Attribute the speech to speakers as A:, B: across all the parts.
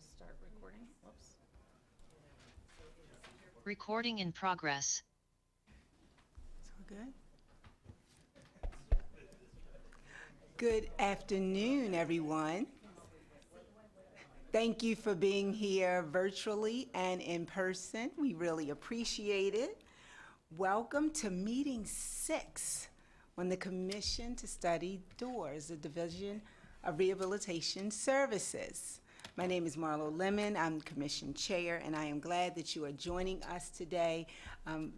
A: Start recording. Whoops.
B: Recording in progress.
C: So good. Good afternoon, everyone. Thank you for being here virtually and in person. We really appreciate it. Welcome to meeting 6 on the Commission to Study DORS, the Division of Rehabilitation Services. My name is Marlo Lemon. I'm Commission Chair, and I am glad that you are joining us today,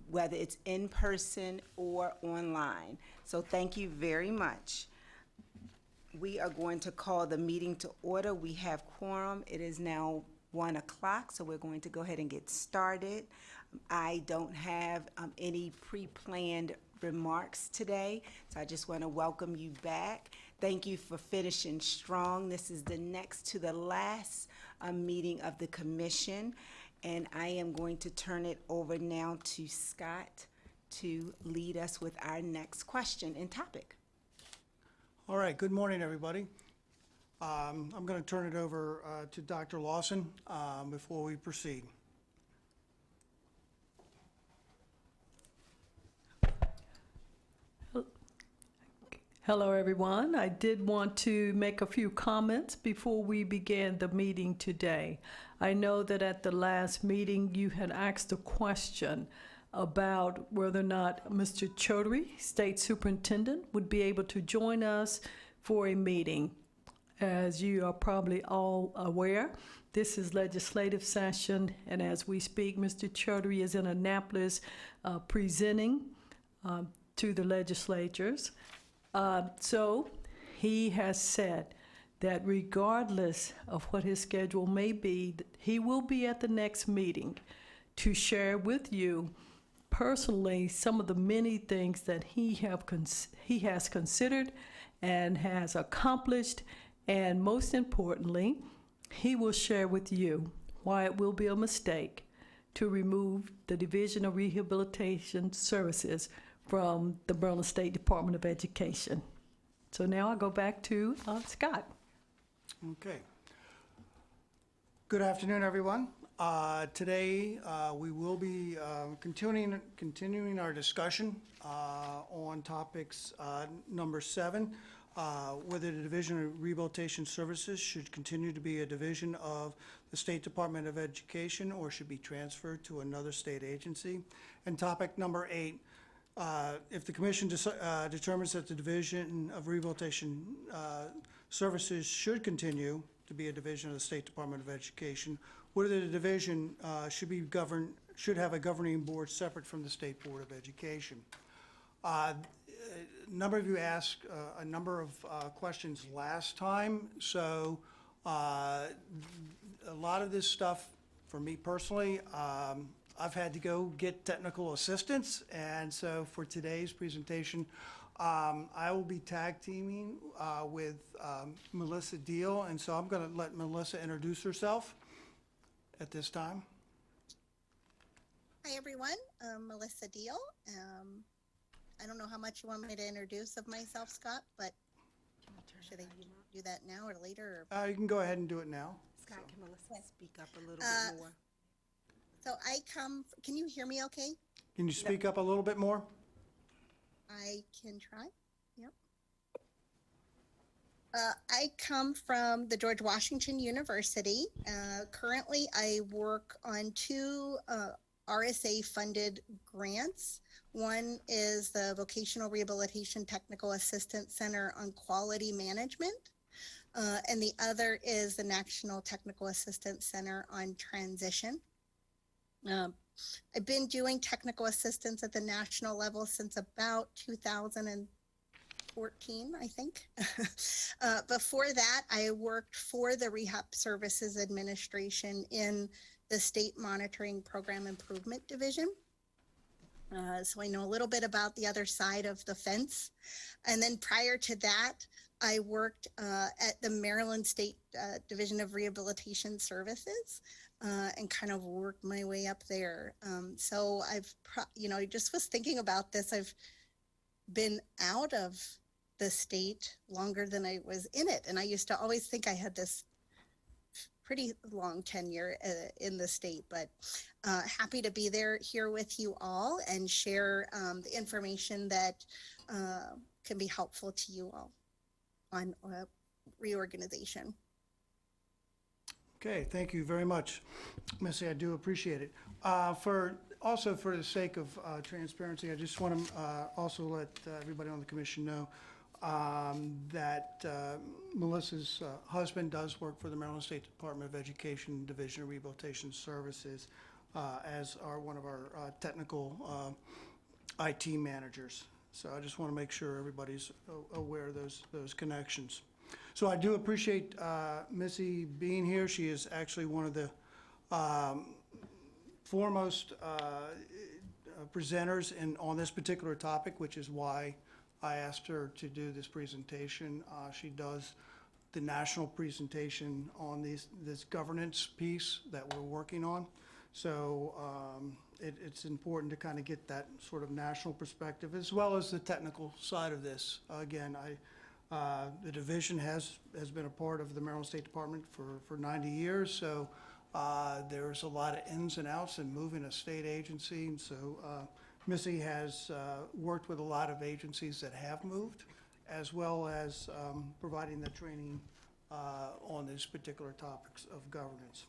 C: whether it's in person or online. So thank you very much. We are going to call the meeting to order. We have quorum. It is now 1 o'clock, so we're going to go ahead and get started. I don't have any pre-planned remarks today, so I just want to welcome you back. Thank you for finishing strong. This is the next to the last meeting of the commission, and I am going to turn it over now to Scott to lead us with our next question and topic.
D: All right, good morning, everybody. I'm going to turn it over to Dr. Lawson before we proceed.
E: Hello, everyone. I did want to make a few comments before we began the meeting today. I know that at the last meeting you had asked a question about whether or not Mr. Chaudhry, State Superintendent, would be able to join us for a meeting. As you are probably all aware, this is legislative session, and as we speak, Mr. Chaudhry is in Annapolis presenting to the legislatures. So he has said that regardless of what his schedule may be, he will be at the next meeting to share with you personally some of the many things that he has considered and has accomplished, and most importantly, he will share with you why it will be a mistake to remove the Division of Rehabilitation Services from the Maryland State Department of Education. So now I go back to Scott.
D: Okay. Good afternoon, everyone. Today we will be continuing our discussion on topics number 7, whether the Division of Rehabilitation Services should continue to be a division of the State Department of Education or should be transferred to another state agency, and topic number 8, if the Commission determines that the Division of Rehabilitation Services should continue to be a division of the State Department of Education, whether the division should have a governing board separate from the State Board of Education. A number of you asked a number of questions last time, so a lot of this stuff, for me personally, I've had to go get technical assistance, and so for today's presentation, I will be tag teaming with Melissa Deal, and so I'm going to let Melissa introduce herself at this time.
F: Hi, everyone. Melissa Deal. I don't know how much you want me to introduce of myself, Scott, but should I do that now or later? Or?
D: You can go ahead and do it now.
C: Scott, can Melissa speak up a little bit more?
F: So can you hear me okay?
D: Can you speak up a little bit more?
F: I can try. Yep. I come from the George Washington University. Currently, I work on 2 RSA-funded grants. One is the Vocational Rehabilitation Technical Assistance Center on Quality Management, and the other is the National Technical Assistance Center on Transition. I've been doing technical assistance at the national level since about 2014, I think. Before that, I worked for the Rehab Services Administration in the State Monitoring Program Improvement Division. So I know a little bit about the other side of the fence. And then prior to that, I worked at the Maryland State Division of Rehabilitation Services and kind of worked my way up there. So I've, I just was thinking about this. I've been out of the state longer than I was in it. And I used to always think I had this pretty long tenure in the state, but happy to be here with you all and share the information that can be helpful to you all on reorganization.
D: Okay, thank you very much, Missy. I do appreciate it. Also, for the sake of transparency, I just want to also let everybody on the commission know that Melissa's husband does work for the Maryland State Department of Education Division of Rehabilitation Services as one of our technical IT managers. So I just want to make sure everybody's aware of those connections. So I do appreciate Missy being here. She is actually one of the foremost presenters on this particular topic, which is why I asked her to do this presentation. She does the national presentation on this governance piece that we're working on. So it's important to kind of get that sort of national perspective as well as the technical side of this. Again, the division has been a part of the Maryland State Department for 90 years, so there's a lot of ins and outs in moving a state agency, and so Missy has worked with a lot of agencies that have moved, as well as providing the training on these particular topics of governance.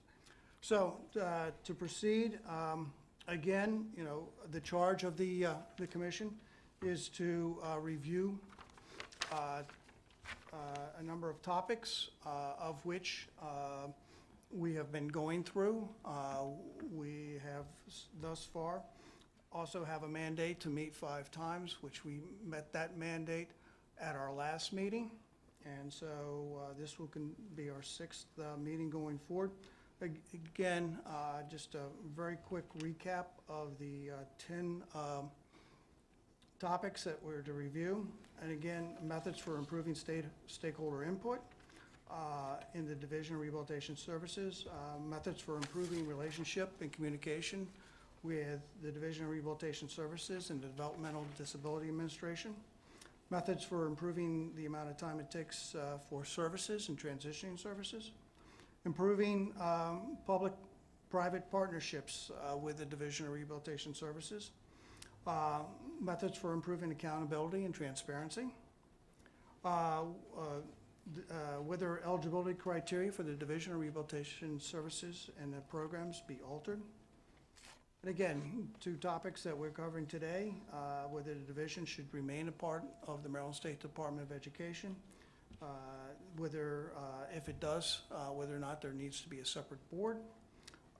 D: So to proceed, again, the charge of the commission is to review a number of topics, of which we have been going through. We have thus far also have a mandate to meet 5 times, which we met that mandate at our last meeting. And so this will be our 6th meeting going forward. Again, just a very quick recap of the 10 topics that we're to review. And again, methods for improving stakeholder input in the Division of Rehabilitation Services, methods for improving relationship and communication with the Division of Rehabilitation Services and the Developmental Disability Administration, methods for improving the amount of time it takes for services and transitioning services, improving public-private partnerships with the Division of Rehabilitation Services, methods for improving accountability and transparency, whether eligibility criteria for the Division of Rehabilitation Services and the programs be altered. And again, 2 topics that we're covering today, whether the division should remain a part of the Maryland State Department of Education, whether, if it does, whether or not there needs to be a separate board.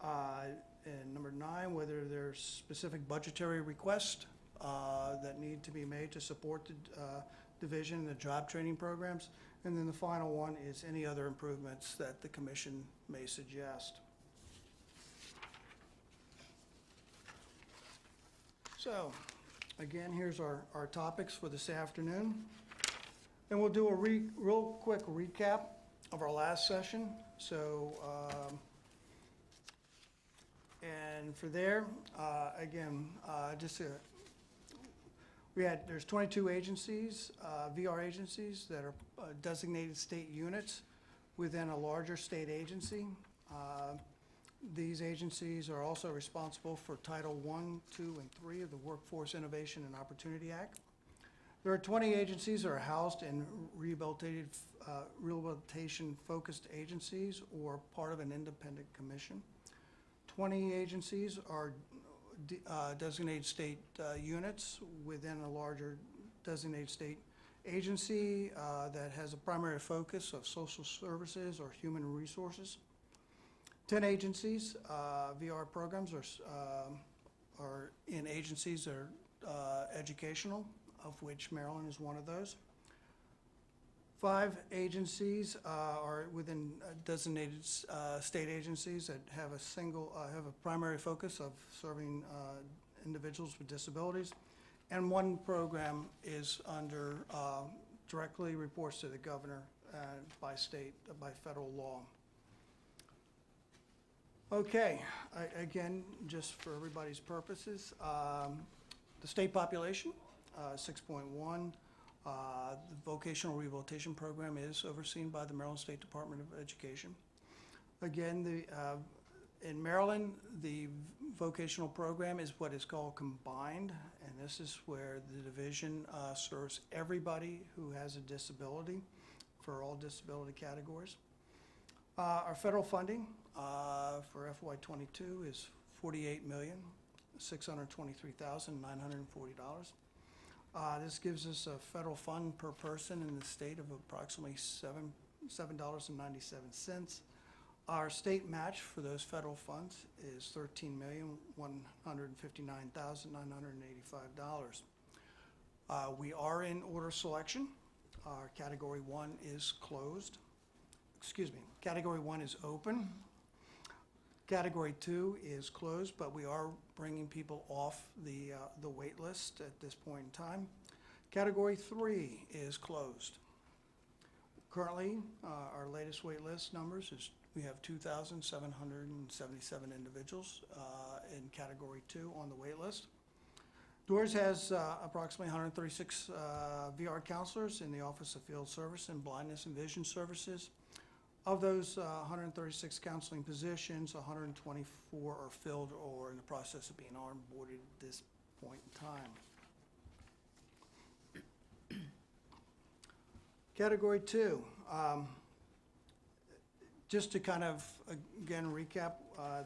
D: And number 9, whether there's specific budgetary requests that need to be made to support the division and the job training programs. And then the final one is any other improvements that the commission may suggest. So, again, here's our topics for this afternoon. And we'll do a real quick recap of our last session. So, and for there, again, there's 22 agencies, VR agencies that are designated state units within a larger state agency. These agencies are also responsible for Title I, II, and III of the Workforce Innovation and Opportunity Act. There are 20 agencies that are housed in rehabilitation-focused agencies or part of an independent commission. 20 agencies are designated state units within a larger designated state agency that has a primary focus of social services or human resources. 10 agencies, VR programs are in agencies that are educational, of which Maryland is one of those. 5 agencies are within designated state agencies that have have a primary focus of serving individuals with disabilities. And 1 program is directly reports to the governor by federal law. Okay, again, just for everybody's purposes, the state population, 6.1. The Vocational Rehabilitation Program is overseen by the Maryland State Department of Education. Again, in Maryland, the vocational program is what is called combined, and this is where the division serves everybody who has a disability for all disability categories. Our federal funding for FY22 is $48,623,940. This gives us a federal fund per person in the state of approximately $7.97. Our state match for those federal funds is $13,159,985. We are in order selection. Our Category 1 is closed. Category 1 is open. Category 2 is closed, but we are bringing people off the wait list at this point in time. Category 3 is closed. Currently, our latest wait list numbers is we have 2,777 individuals in Category 2 on the wait list. DORS has approximately 136 VR counselors in the Office of Field Service and Blindness and Vision Services. Of those 136 counseling positions, 124 are filled or in the process of being onboarded at this point in time. Category 2, just to kind of, again, recap,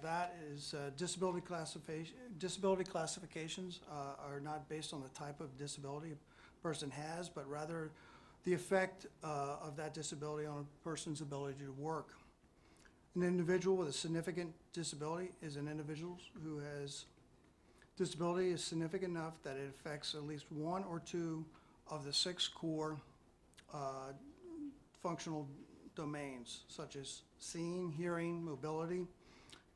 D: that is disability classifications are not based on the type of disability a person has, but rather the effect of that disability on a person's ability to work. An individual with a significant disability is an individual who has disability is significant enough that it affects at least one or two of the 6 core functional domains, such as seeing, hearing, mobility,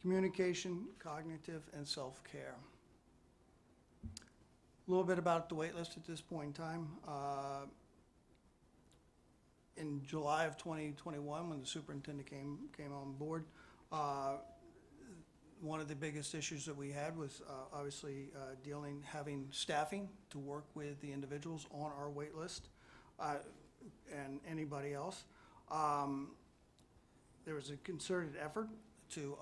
D: communication, cognitive, and self-care. A little bit about the wait list at this point in time. In July of 2021, when the superintendent came on board, one of the biggest issues that we had was obviously having staffing to work with the individuals on our wait list and anybody else. There was a concerted effort to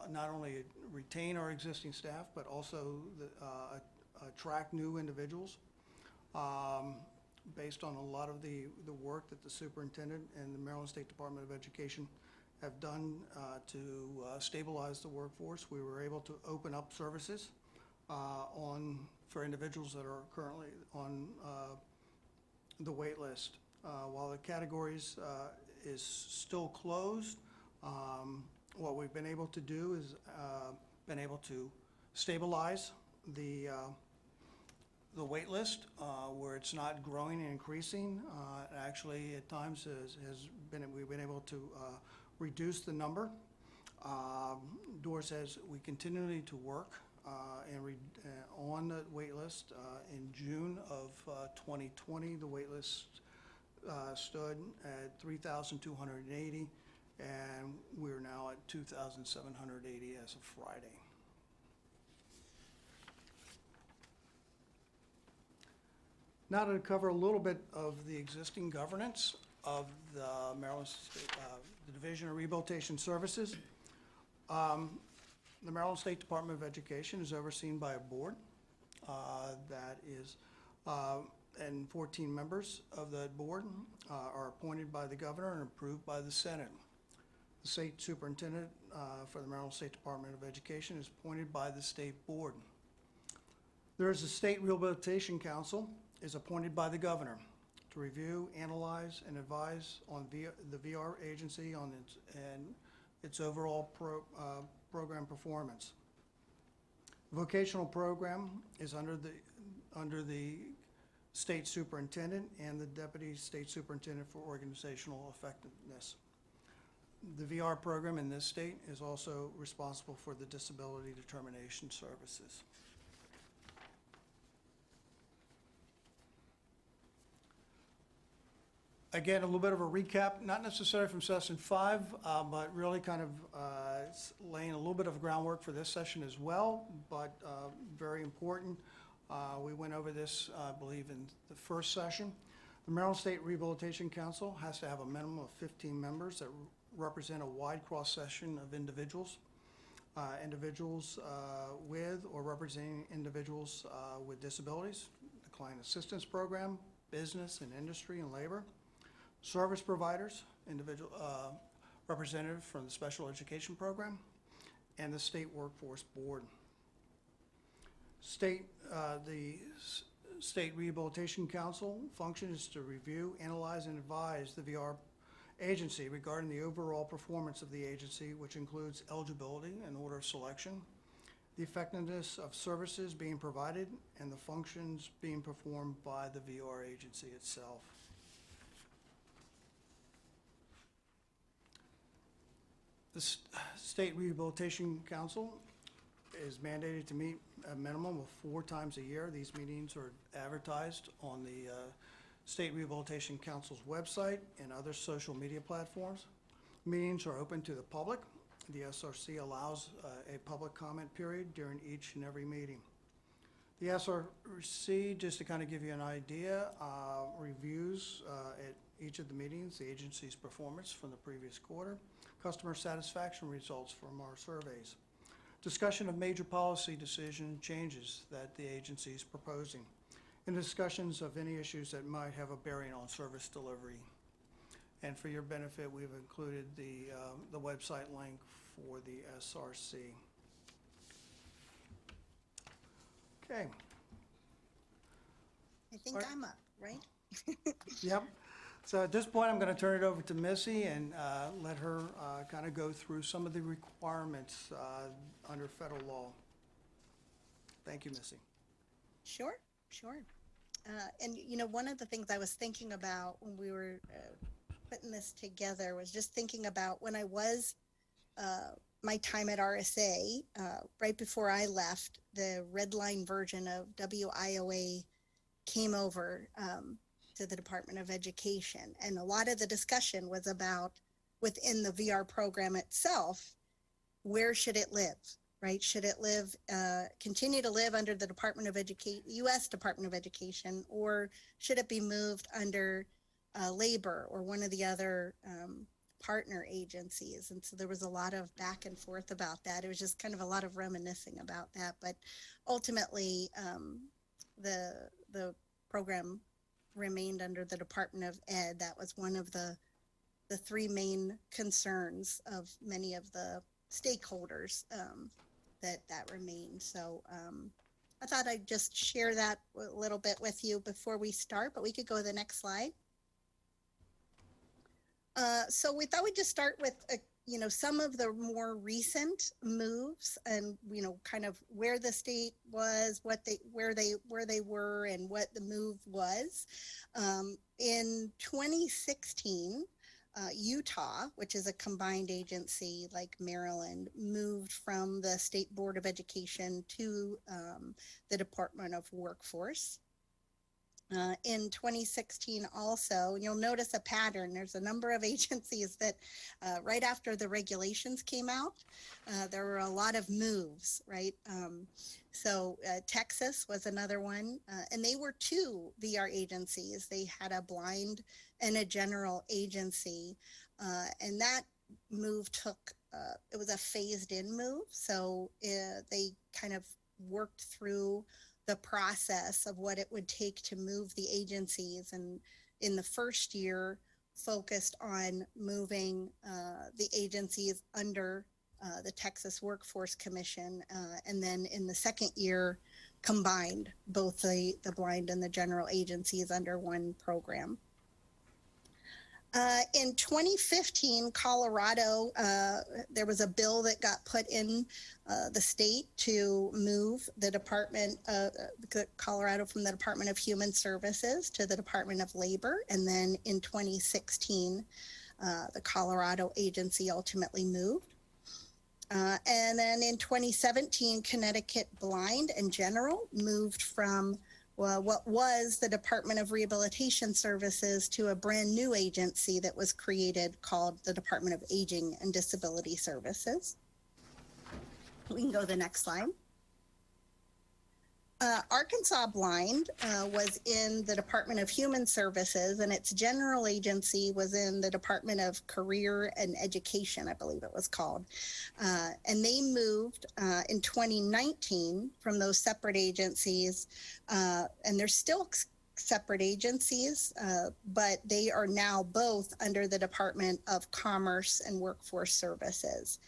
D: not only retain our existing staff, but also attract new individuals. Based on a lot of the work that the superintendent and the Maryland State Department of Education have done to stabilize the workforce, we were able to open up services for individuals that are currently on the wait list. While the categories is still closed, what we've been able to do is been able to stabilize the wait list where it's not growing and increasing. Actually, at times we've been able to reduce the number. DORS says we continually to work on the wait list. In June of 2020, the wait list stood at 3,280, and we're now at 2,780 as of Friday. Now to cover a little bit of the existing governance of the Maryland State, the Division of Rehabilitation Services. The Maryland State Department of Education is overseen by a board that is, and 14 members of that board are appointed by the governor and approved by the Senate. The state superintendent for the Maryland State Department of Education is appointed by the state board. There is a State Rehabilitation Council is appointed by the governor to review, analyze, and advise on the VR agency on its overall program performance. The vocational program is under the state superintendent and the deputy state superintendent for organizational effectiveness. The VR program in this state is also responsible for the disability determination services. Again, a little bit of a recap, not necessarily from session 5, but really kind of laying a little bit of groundwork for this session as well, but very important. We went over this, I believe, in the first session. The Maryland State Rehabilitation Council has to have a minimum of 15 members that represent a wide cross-section of individuals, individuals with or representing individuals with disabilities, the Client Assistance Program, business and industry and labor, service providers, individual representative from the Special Education Program, and the State Workforce Board. The State Rehabilitation Council function is to review, analyze, and advise the VR agency regarding the overall performance of the agency, which includes eligibility and order of selection, the effectiveness of services being provided, and the functions being performed by the VR agency itself. The State Rehabilitation Council is mandated to meet a minimum of 4 times a year. These meetings are advertised on the State Rehabilitation Council's website and other social media platforms. Meetings are open to the public. The SRC allows a public comment period during each and every meeting. The SRC, just to kind of give you an idea, reviews at each of the meetings the agency's performance from the previous quarter, customer satisfaction results from our surveys, discussion of major policy decision changes that the agency is proposing, and discussions of any issues that might have a bearing on service delivery. And for your benefit, we've included the website link for the SRC. Okay.
F: I think
D: All right.
F: I'm up, right?
D: Yep. So at this point, I'm going to turn it over to Missy and let her kind of go through some of the requirements under federal law. Thank you, Missy.
F: Sure. And you know, one of the things I was thinking about when we were putting this together was just thinking about when I was my time at RSA, right before I left, the red line version of WIOA came over to the Department of Education. And a lot of the discussion was about within the VR program itself, where should it live, right? Should it live, continue to live under the Department of Education, U.S. Department of Education, or should it be moved under labor or one of the other partner agencies? And so there was a lot of back and forth about that. It was just kind of a lot of reminiscing about that. But ultimately, the program remained under the Department of Ed. That was one of the 3 main concerns of many of the stakeholders that remained. So I thought I'd just share that a little bit with you before we start, but we could go to the next slide. So we thought we'd just start with you know, some of the more recent moves and, you know, kind of where the state was, where they were and what the move was. In 2016, Utah, which is a combined agency like Maryland, moved from the State Board of Education to the Department of Workforce. In 2016 also, and you'll notice a pattern. There's a number of agencies that right after the regulations came out, there were a lot of moves, right? So Texas was another one, and they were 2 VR agencies. They had a blind and a general agency, and that move took, it was a phased in move. So they kind of worked through the process of what it would take to move the agencies, and in the first year focused on moving the agencies under the Texas Workforce Commission, and then in the second year combined both the blind and the general agencies under one program. In 2015, Colorado, there was a bill that got put in the state to move the Department of Colorado from the Department of Human Services to the Department of Labor. And then in 2016, the Colorado agency ultimately moved. And then in 2017, Connecticut Blind and General moved from what was the Department of Rehabilitation Services to a brand new agency that was created called the Department of Aging and Disability Services. We can go to the next slide. Arkansas Blind was in the Department of Human Services, and its general agency was in the Department of Career and Education, I believe it was called. And they moved in 2019 from those separate agencies, and they're still separate agencies, but they are now both under the Department of Commerce and Workforce Services.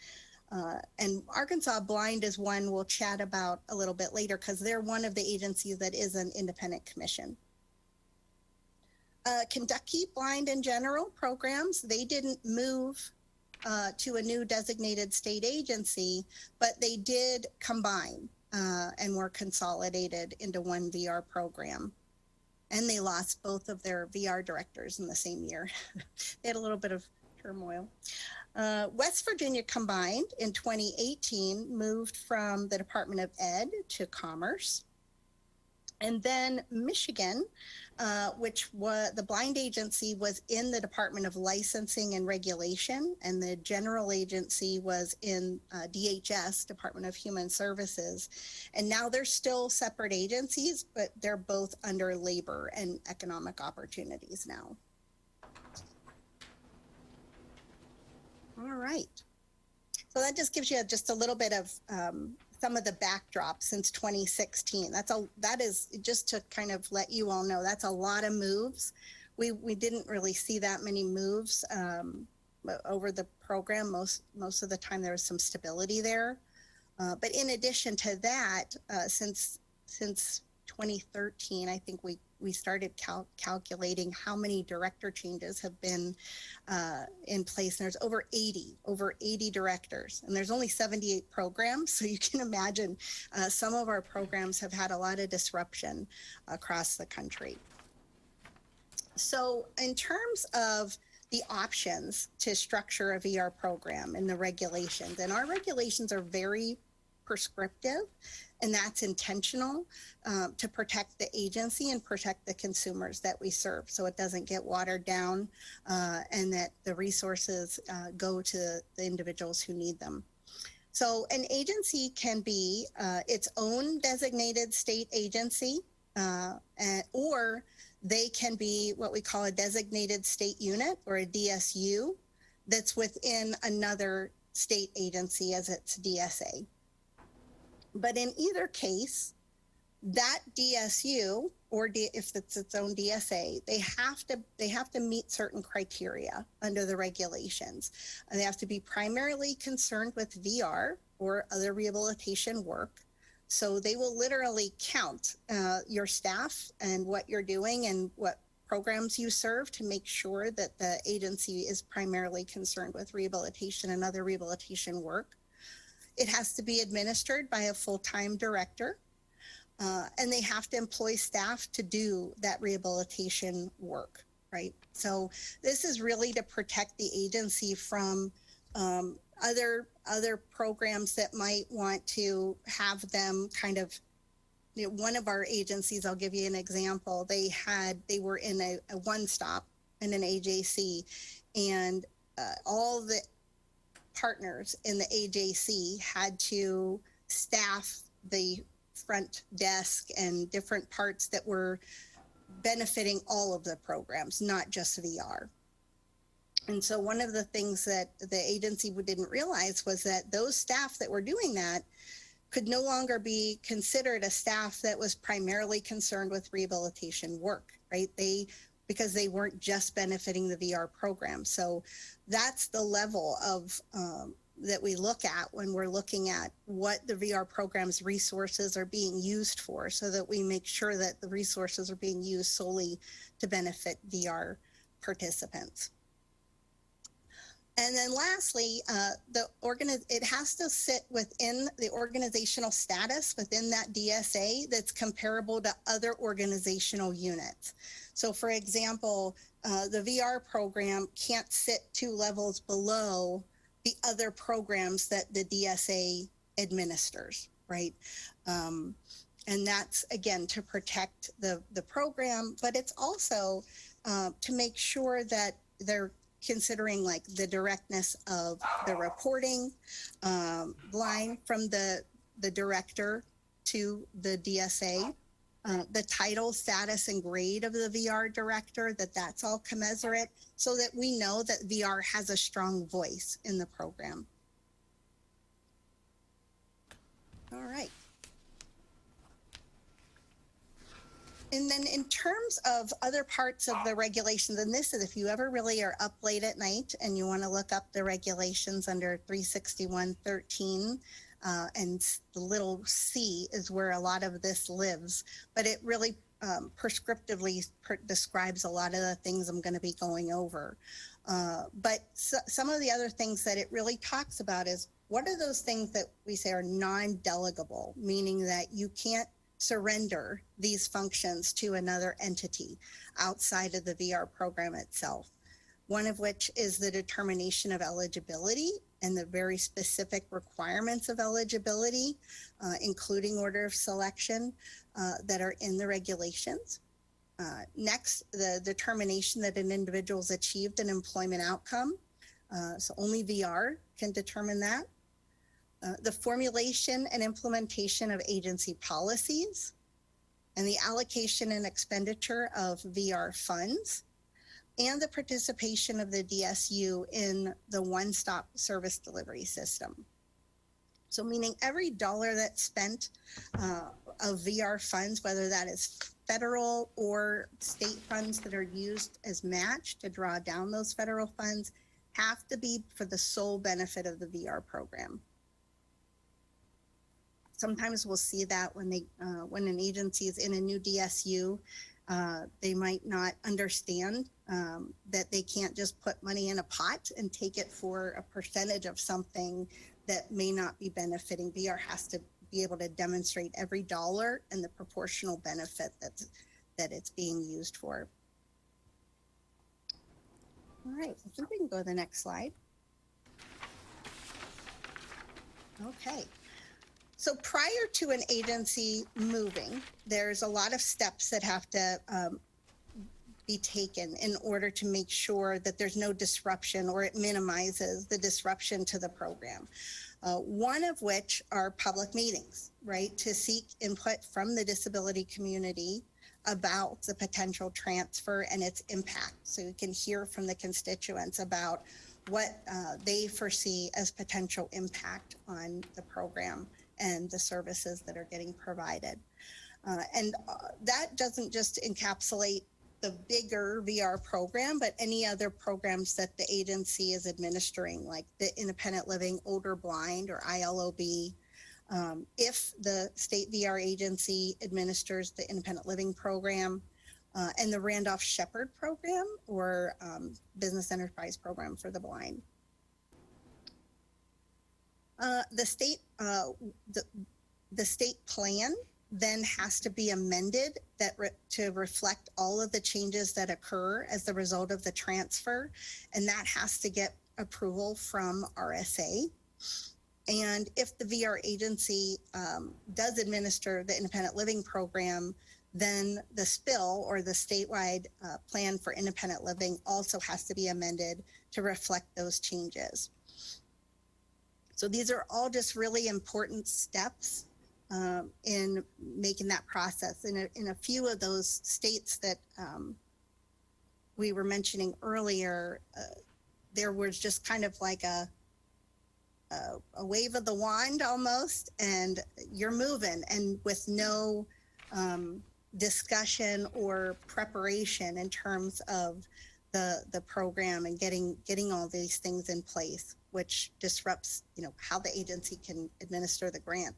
F: And Arkansas Blind is one we'll chat about a little bit later because they're one of the agencies that is an independent commission. Kentucky Blind and General programs, they didn't move to a new designated state agency, but they did combine and were consolidated into one VR program. And they lost both of their VR directors in the same year. They had a little bit of turmoil. West Virginia Combined in 2018 moved from the Department of Ed to Commerce. And then Michigan, which was the blind agency, was in the Department of Licensing and Regulation, and the general agency was in DHS, Department of Human Services. And now they're still separate agencies, but they're both under labor and economic opportunities now. All right. So that just gives you just a little bit of some of the backdrop since 2016. That is just to kind of let you all know that's a lot of moves. We didn't really see that many moves over the program. Most of the time there was some stability there. But in addition to that, since 2013, I think we started calculating how many director changes have been in place. And there's over 80 directors, and there's only 78 programs. So you can imagine some of our programs have had a lot of disruption across the country. So in terms of the options to structure a VR program and the regulations, and our regulations are very prescriptive, and that's intentional to protect the agency and protect the consumers that we serve, so it doesn't get watered down and that the resources go to the individuals who need them. So an agency can be its own designated state agency, or they can be what we call a designated state unit, or a DSU, that's within another state agency as its DSA. But in either case, that DSU, or if it's its own DSA, they have to meet certain criteria under the regulations. They have to be primarily concerned with VR or other rehabilitation work. So they will literally count your staff and what you're doing and what programs you serve to make sure that the agency is primarily concerned with rehabilitation and other rehabilitation work. It has to be administered by a full-time director, and they have to employ staff to do that rehabilitation work, right? So this is really to protect the agency from other programs that might want to have them kind of, you know, one of our agencies, I'll give you an example. They were in a one-stop in an AJC, and all the partners in the AJC had to staff the front desk and different parts that were benefiting all of the programs, not just VR. And so one of the things that the agency didn't realize was that those staff that were doing that could no longer be considered a staff that was primarily concerned with rehabilitation work, right? Because they weren't just benefiting the VR program. So that's the level of that we look at when we're looking at what the VR program's resources are being used for, so that we make sure that the resources are being used solely to benefit VR participants. And then lastly, it has to sit within the organizational status within that DSA that's comparable to other organizational units. So for example, the VR program can't sit 2 levels below the other programs that the DSA administers, right? And that's, again, to protect the program, but it's also to make sure that they're considering like the directness of the reporting line from the director, to the DSA. The title, status, and grade of the VR director, that's all commensurate so that we know that VR has a strong voice in the program. All right. And then in terms of other parts of the regulations, and this is if you ever really are up late at night and you want to look up the regulations under 361.13, and the little c is where a lot of this lives, but it really prescriptively describes a lot of the things I'm going to be going over. But some of the other things that it really talks about is what are those things that we say are non-delegable, meaning that you can't surrender these functions to another entity outside of the VR program itself. One of which is the determination of eligibility and the very specific requirements of eligibility, including order of selection that are in the regulations. Next, the determination that an individual's achieved an employment outcome. So only VR can determine that. The formulation and implementation of agency policies, and the allocation and expenditure of VR funds, and the participation of the DSU in the one-stop service delivery system. So meaning every dollar that's spent of VR funds, whether that is federal or state funds that are used as match to draw down those federal funds, have to be for the sole benefit of the VR program. Sometimes we'll see that when an agency is in a new DSU, they might not understand that they can't just put money in a pot and take it for a percentage of something that may not be benefiting. VR has to be able to demonstrate every dollar and the proportional benefit that it's being used for. All right, I think we can go to the next slide. Okay. So prior to an agency moving, there's a lot of steps that have to be taken in order to make sure that there's no disruption or it minimizes the disruption to the program. One of which are public meetings, right? To seek input from the disability community about the potential transfer and its impact. So you can hear from the constituents about what they foresee as potential impact on the program and the services that are getting provided. And that doesn't just encapsulate the bigger VR program, but any other programs that the agency is administering, like the Independent Living, Older Blind, or ILOB. If the state VR agency administers the Independent Living program, and the Randolph-Shepherd program, or Business Enterprise program for the blind. The state plan then has to be amended to reflect all of the changes that occur as the result of the transfer, and that has to get approval from RSA. And if the VR agency does administer the Independent Living program, then the SPIL, or the statewide plan for independent living, also has to be amended to reflect those changes. So these are all just really important steps in making that process. In a few of those states that we were mentioning earlier, there was just kind of like a wave of the wand almost, and you're moving, and with no discussion or preparation in terms of the program and getting all these things in place, which disrupts, how the agency can administer the grant.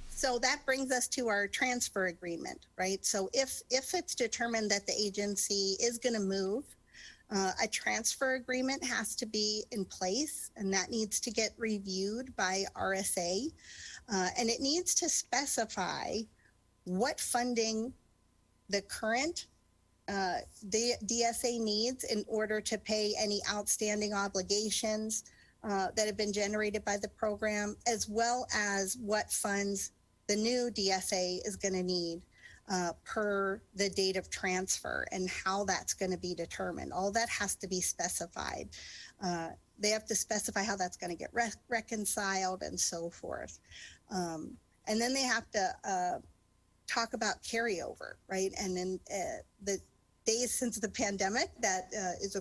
F: So that brings us to our transfer agreement, right? So if it's determined that the agency is going to move, a transfer agreement has to be in place, and that needs to get reviewed by RSA, and it needs to specify what funding the current the DSA needs in order to pay any outstanding obligations that have been generated by the program, as well as what funds the new DSA is going to need per the date of transfer, and how that's going to be determined. All that has to be specified. they have to specify how that's going to get reconciled and so forth. And then they have to talk about carryover, right? And then the days since the pandemic, that is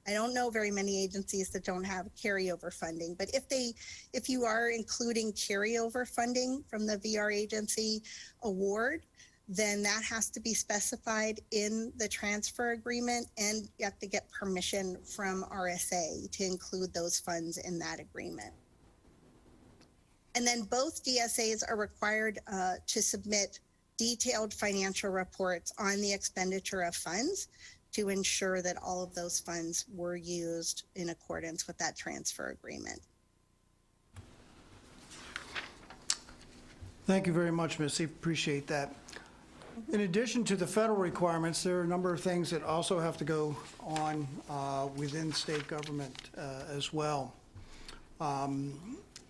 F: I don't know very many agencies that don't have carryover funding, but if you are including carryover funding from the VR agency award, then that has to be specified in the transfer agreement, and you have to get permission from RSA to include those funds in that agreement. And then both DSAs are required to submit detailed financial reports on the expenditure of funds to ensure that all of those funds were used in accordance with that transfer agreement.
D: Thank you very much, Missy. Appreciate that. In addition to the federal requirements, there are a number of things that also have to go on within state government as well.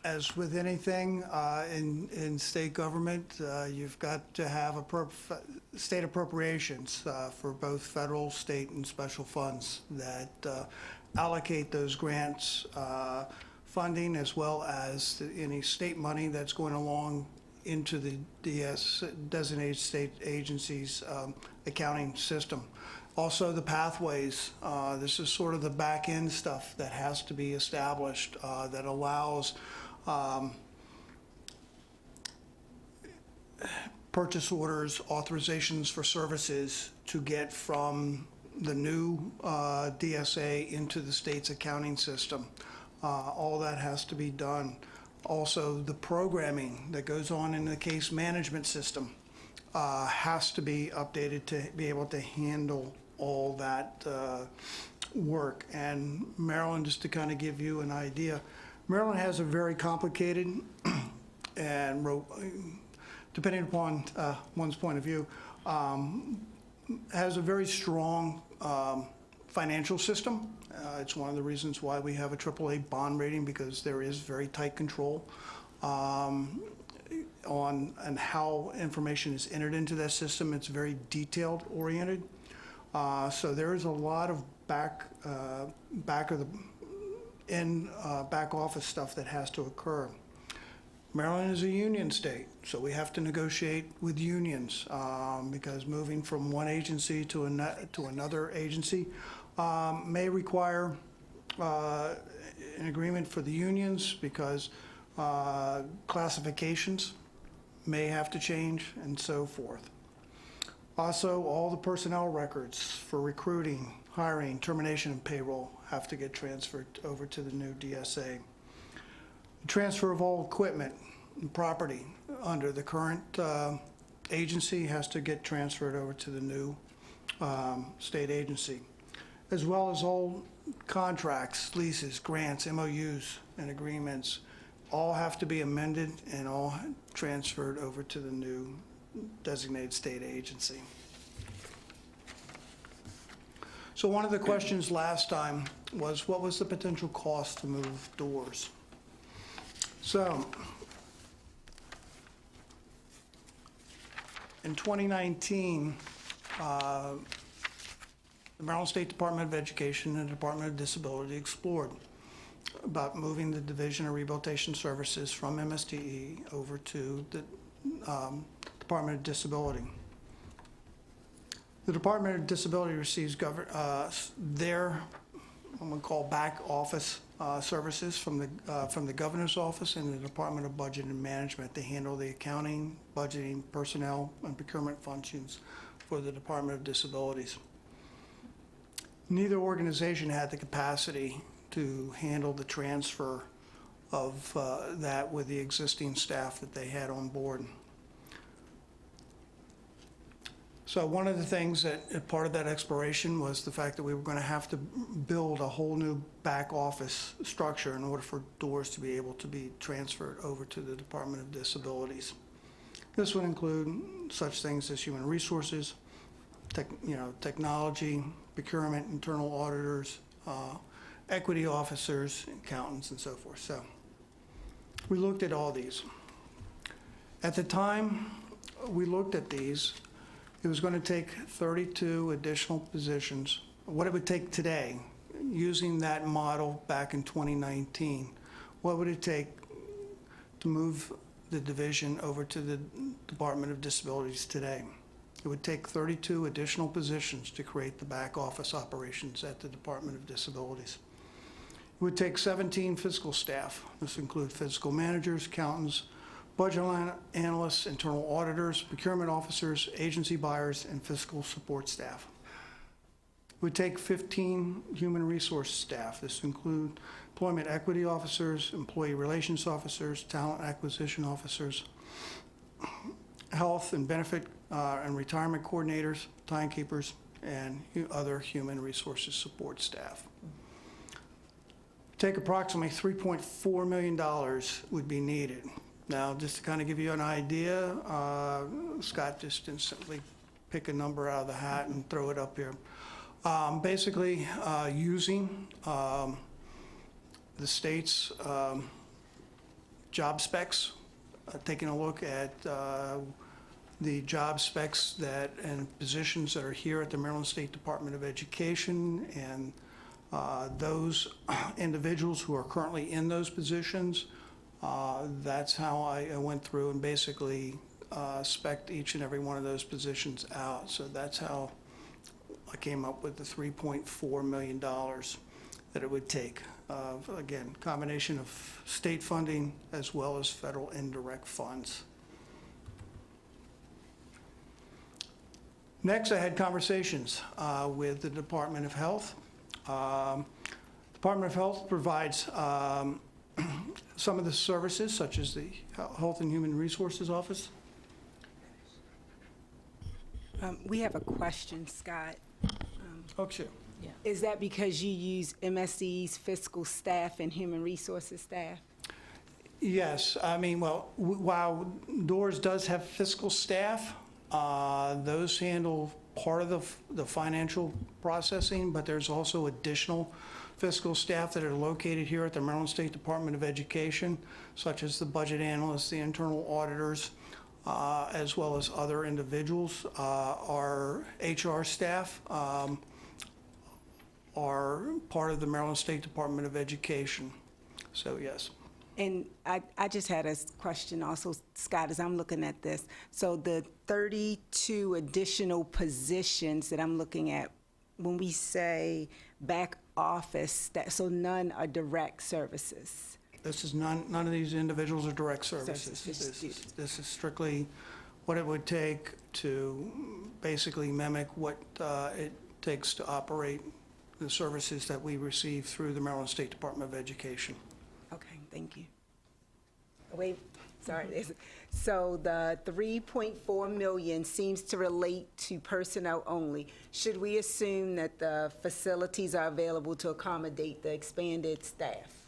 D: As with anything in state government, you've got to have state appropriations for both federal, state, and special funds that allocate those grants funding, as well as any state money that's going along into the designated state agencies accounting system. Also, the pathways. This is sort of the back end stuff that has to be established that allows purchase orders, authorizations for services to get from the new DSA into the state's accounting system. All that has to be done. Also, the programming that goes on in the case management system has to be updated to be able to handle all that work. And Maryland, just to kind of give you an idea, Maryland has a very complicated and, depending upon one's point of view, has a very strong financial system. It's one of the reasons why we have a AAA bond rating, because there is very tight control on and how information is entered into that system. It's very detailed oriented. So there is a lot of back office stuff that has to occur. Maryland is a union state, so we have to negotiate with unions because moving from one agency to another agency may require an agreement for the unions, because classifications may have to change and so forth. Also, all the personnel records for recruiting, hiring, termination, and payroll have to get transferred over to the new DSA. The transfer of all equipment and property under the current agency has to get transferred over to the new state agency, as well as all contracts, leases, grants, MOUs, and agreements all have to be amended and all transferred over to the new designated state agency. So one of the questions last time was, what was the potential cost to move DORS? So in 2019, the Maryland State Department of Education and the Department of Disability explored about moving the Division of Rehabilitation Services from MSDE over to the Department of Disability. The Department of Disability receives their, what we call, back office services from the Governor's Office and the Department of Budget and Management. They handle the accounting, budgeting, personnel, and procurement functions for the Department of Disabilities. Neither organization had the capacity to handle the transfer of that with the existing staff that they had on board. So one of the things that part of that exploration was the fact that we were going to have to build a whole new back office structure in order for DORS to be able to be transferred over to the Department of Disabilities. This would include such things as human resources, technology, procurement, internal auditors, equity officers, accountants, and so forth. So we looked at all these. At the time we looked at these, it was going to take 32 additional positions. What it would take today using that model back in 2019, what would it take to move the division over to the Department of Disabilities today? It would take 32 additional positions to create the back office operations at the Department of Disabilities. It would take 17 fiscal staff. This includes fiscal managers, accountants, budget line analysts, internal auditors, procurement officers, agency buyers, and fiscal support staff. It would take 15 human resource staff. This include employment equity officers, employee relations officers, talent acquisition officers, health and benefit and retirement coordinators, timekeepers, and other human resources support staff. Take approximately $3.4 million would be needed. Now, just to kind of give you an idea, Scott just instantly pick a number out of the hat and throw it up here. Basically, using the state's job specs, taking a look at the job specs and positions that are here at the Maryland State Department of Education, and those individuals who are currently in those positions. That's how I went through and basically spec'd each and every one of those positions out. So that's how I came up with the $3.4 million that it would take. Again, combination of state funding as well as federal indirect funds. Next, I had conversations with the Department of Health. Department of Health provides some of the services, such as the Health and Human Resources Office.
C: We have a question, Scott.
D: Oh, sure.
C: Is that because you use MSD's fiscal staff and human resources staff?
D: Yes, I mean, well, while DORS does have fiscal staff, those handle part of the financial processing, but there's also additional fiscal staff that are located here at the Maryland State Department of Education, such as the budget analysts, the internal auditors, as well as other individuals. Our HR staff are part of the Maryland State Department of Education. So, yes.
C: And I just had a question also, Scott, as I'm looking at this. So the 32 additional positions that I'm looking at, when we say back office, so none are direct services?
D: This is none of these individuals are direct services. This is strictly what it would take to basically mimic what it takes to operate the services that we receive through the Maryland State Department of Education.
C: Okay, thank you. Wait, sorry. So the 3.4 million seems to relate to personnel only. Should we assume that the facilities are available to accommodate the expanded staff?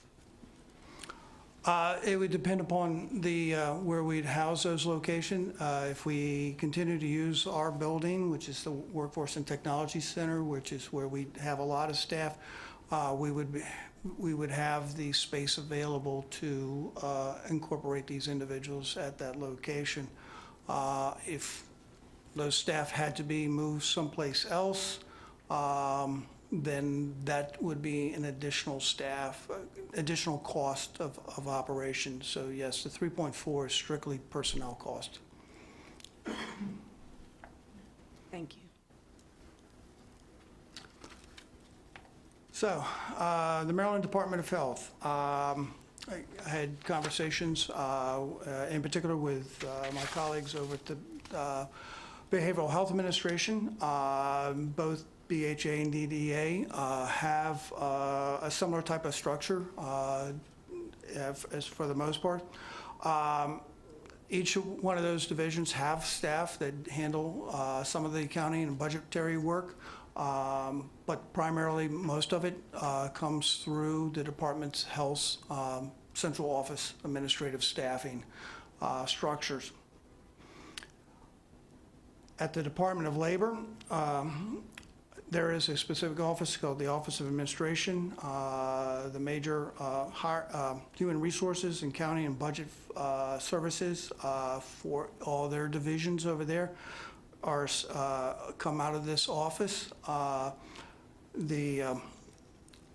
D: It would depend upon the where we'd house those locations. If we continue to use our building, which is the Workforce and Technology Center, which is where we have a lot of staff, we would have the space available to incorporate these individuals at that location. If those staff had to be moved someplace else, then that would be an additional staff, additional cost of operation. So yes, the 3.4 is strictly personnel cost.
C: Thank you.
D: So, the Maryland Department of Health. I had conversations, in particular with my colleagues over at the Behavioral Health Administration. Both BHA and DDA have a similar type of structure, as for the most part. Each one of those divisions have staff that handle some of the accounting and budgetary work. But primarily, most of it comes through the department's health central office administrative staffing structures. At the Department of Labor, there is a specific office called the Office of Administration. The major human resources and county and budget services for all their divisions over there come out of this office. The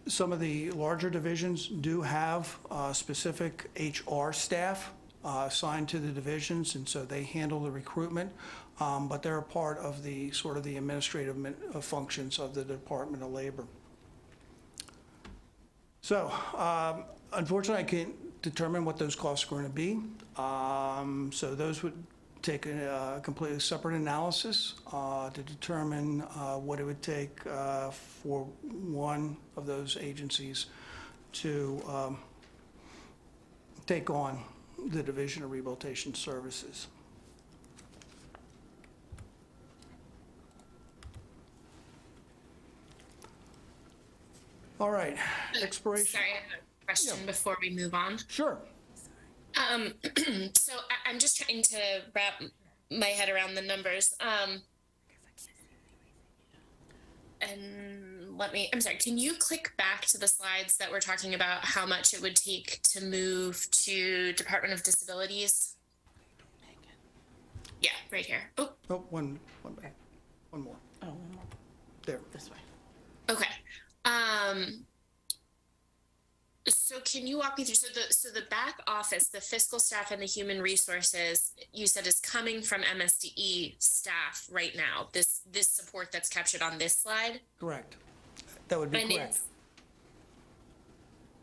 D: some of the larger divisions do have specific HR staff assigned to the divisions, and so they handle the recruitment, but they're a part of the sort of the administrative functions of the Department of Labor. So unfortunately, I can't determine what those costs are going to be. So those would take a completely separate analysis to determine what it would take for one of those agencies to take on the Division of Rehabilitation Services. All right, expiration.
A: Sorry, I have a question
D: Yeah.
A: before we move on.
D: Sure.
A: So I'm just trying to wrap my head around the numbers. And I'm sorry, can you click back to the slides that were talking about how much it would take to move to Department of Disabilities? Yeah, right here. Oh,
D: Oh, one back. One more.
G: Oh, one more
D: There.
G: this way.
A: okay. So can you walk me through, so the back office, the fiscal staff and the human resources, you said is coming from MSDE staff right now, this support that's captured on this slide?
D: Correct. That would be
A: And
D: correct.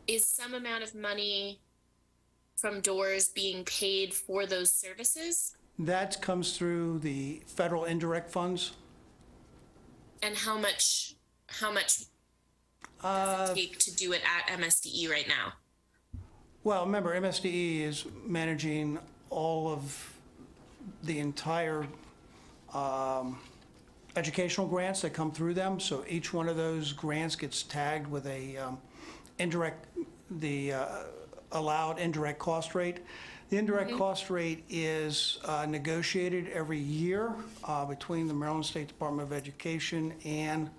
A: is some amount of money from DORS being paid for those services?
D: That comes through the federal indirect funds.
A: And how much does it take to do it at MSDE right now?
D: Well, remember, MSDE is managing all of the entire educational grants that come through them. So each one of those grants gets tagged with a allowed indirect cost rate. The indirect cost rate is negotiated every year between the Maryland State Department of Education and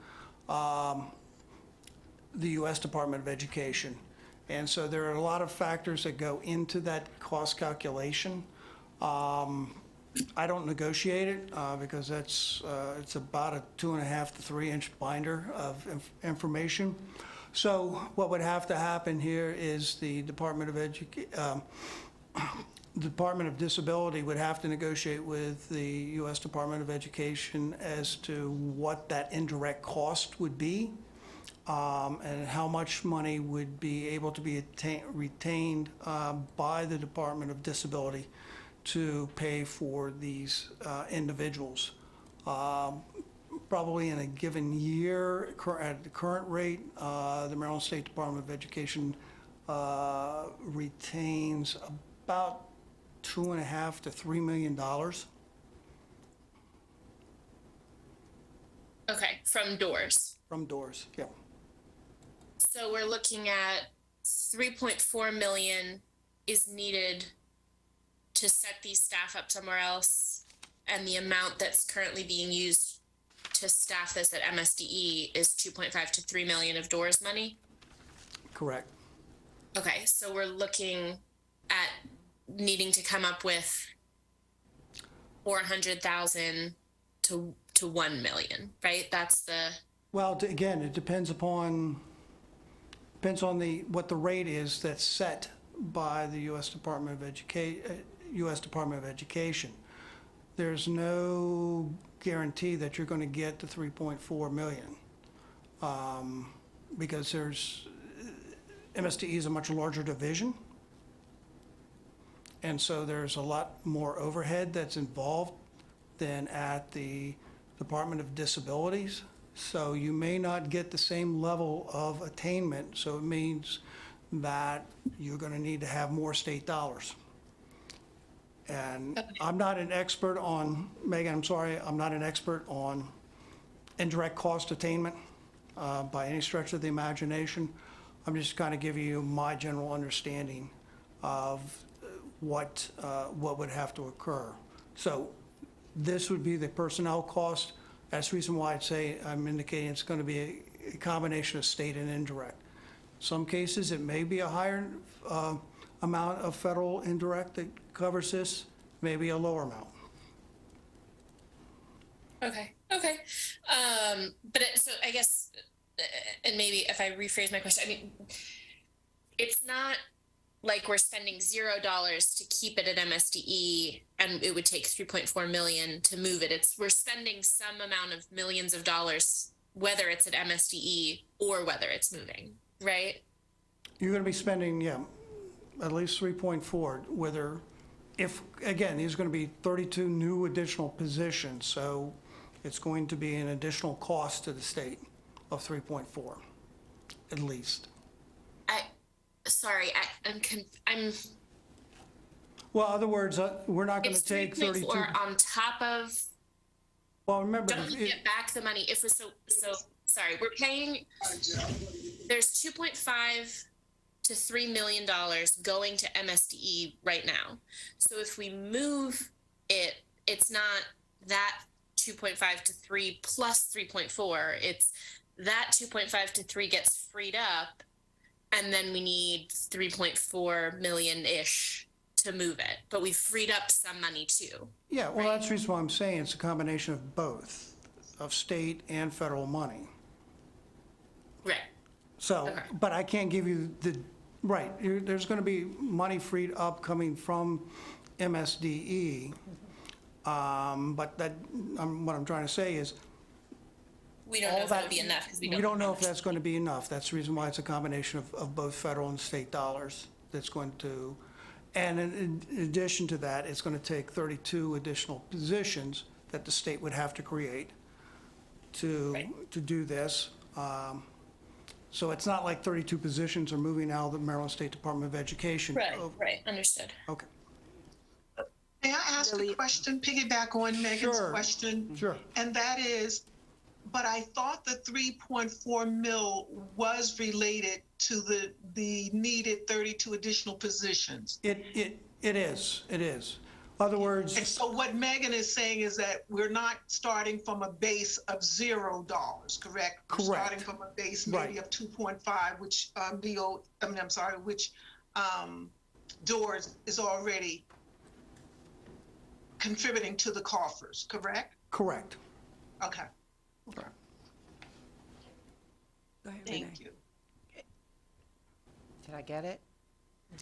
D: the U.S. Department of Education. And so there are a lot of factors that go into that cost calculation. I don't negotiate it because it's about a 2.5 to 3 inch binder of information. So what would have to happen here is the Department of Disability would have to negotiate with the U.S. Department of Education as to what that indirect cost would be. And how much money would be able to be retained by the Department of Disability to pay for these individuals. Probably in a given year, at the current rate, the Maryland State Department of Education retains about $2.5 to $3 million.
A: Okay, from DORS.
D: From DORS, yeah.
A: So we're looking at 3.4 million is needed to set these staff up somewhere else, and the amount that's currently being used to staff this at MSDE is 2.5 to 3 million of DORS money.
D: Correct.
A: Okay, so we're looking at needing to come up with 400,000 to 1 million, right? That's the.
D: Well, again, it depends on what the rate is that's set by the U.S. Department of Education. There's no guarantee that you're going to get to 3.4 million because MSDE is a much larger division, and so there's a lot more overhead that's involved than at the Department of Disabilities. So you may not get the same level of attainment, so it means that you're going to need to have more state dollars. And I'm not an expert on, Megan, I'm sorry, I'm not an expert on indirect cost attainment by any stretch of the imagination. I'm just kind of giving you my general understanding of what would have to occur. So this would be the personnel cost. That's the reason why I'm indicating it's going to be a combination of state and indirect. Some cases, it may be a higher amount of federal indirect that covers this, maybe a lower amount.
A: Okay. So I guess and maybe if I rephrase my question, I mean, it's not like we're spending $0 to keep it at MSDE and it would take 3.4 million to move it. We're spending some amount of millions of dollars, whether it's at MSDE or whether it's moving, right?
D: You're going to be spending, yeah, at least 3.4, whether, if, again, there's going to be 32 new additional positions, so it's going to be an additional cost to the state of 3.4, at least.
A: I'm
D: Well, in other words, we're not going to
A: it's
D: take 32.
A: 3.4 on top of,
D: Well, remember,
A: don't we get back the money if we're so sorry, we're paying, there's 2.5 to $3 million going to MSDE right now. So if we move it, it's not that 2.5 to 3 plus 3.4, it's that 2.5 to 3 gets freed up, and then we need 3.4 million-ish to move it. But we've freed up some money too.
D: yeah, well, that's the reason why I'm saying it's a combination of both, of state and federal money.
A: Right.
D: So,
A: Okay.
D: but I can't give you right, there's going to be money freed up coming from MSDE. But what I'm trying to say is,
A: We don't know if that'll be enough because
D: we don't know if that's going to be enough. That's the reason why it's a combination of both federal and state dollars that's going to, and in addition to that, it's going to take 32 additional positions that the state would have to create to do this. So it's not like 32 positions are moving out of the Maryland State Department of Education.
A: Right, understood.
D: Okay.
G: May I ask a question, piggyback on Megan's
D: Sure.
G: question?
D: Sure.
G: And that is, but I thought the 3.4 mil was related to the needed 32 additional positions.
D: It is. In other words,
G: And so what Megan is saying is that we're not starting from a base of $0, correct? We're
D: Correct.
G: starting from a base maybe
D: Right.
G: of 2.5, which which DORS is already contributing to the coffers, correct?
D: correct.
G: Okay,
C: Go ahead, Renee.
G: thank you.
H: Did I get it?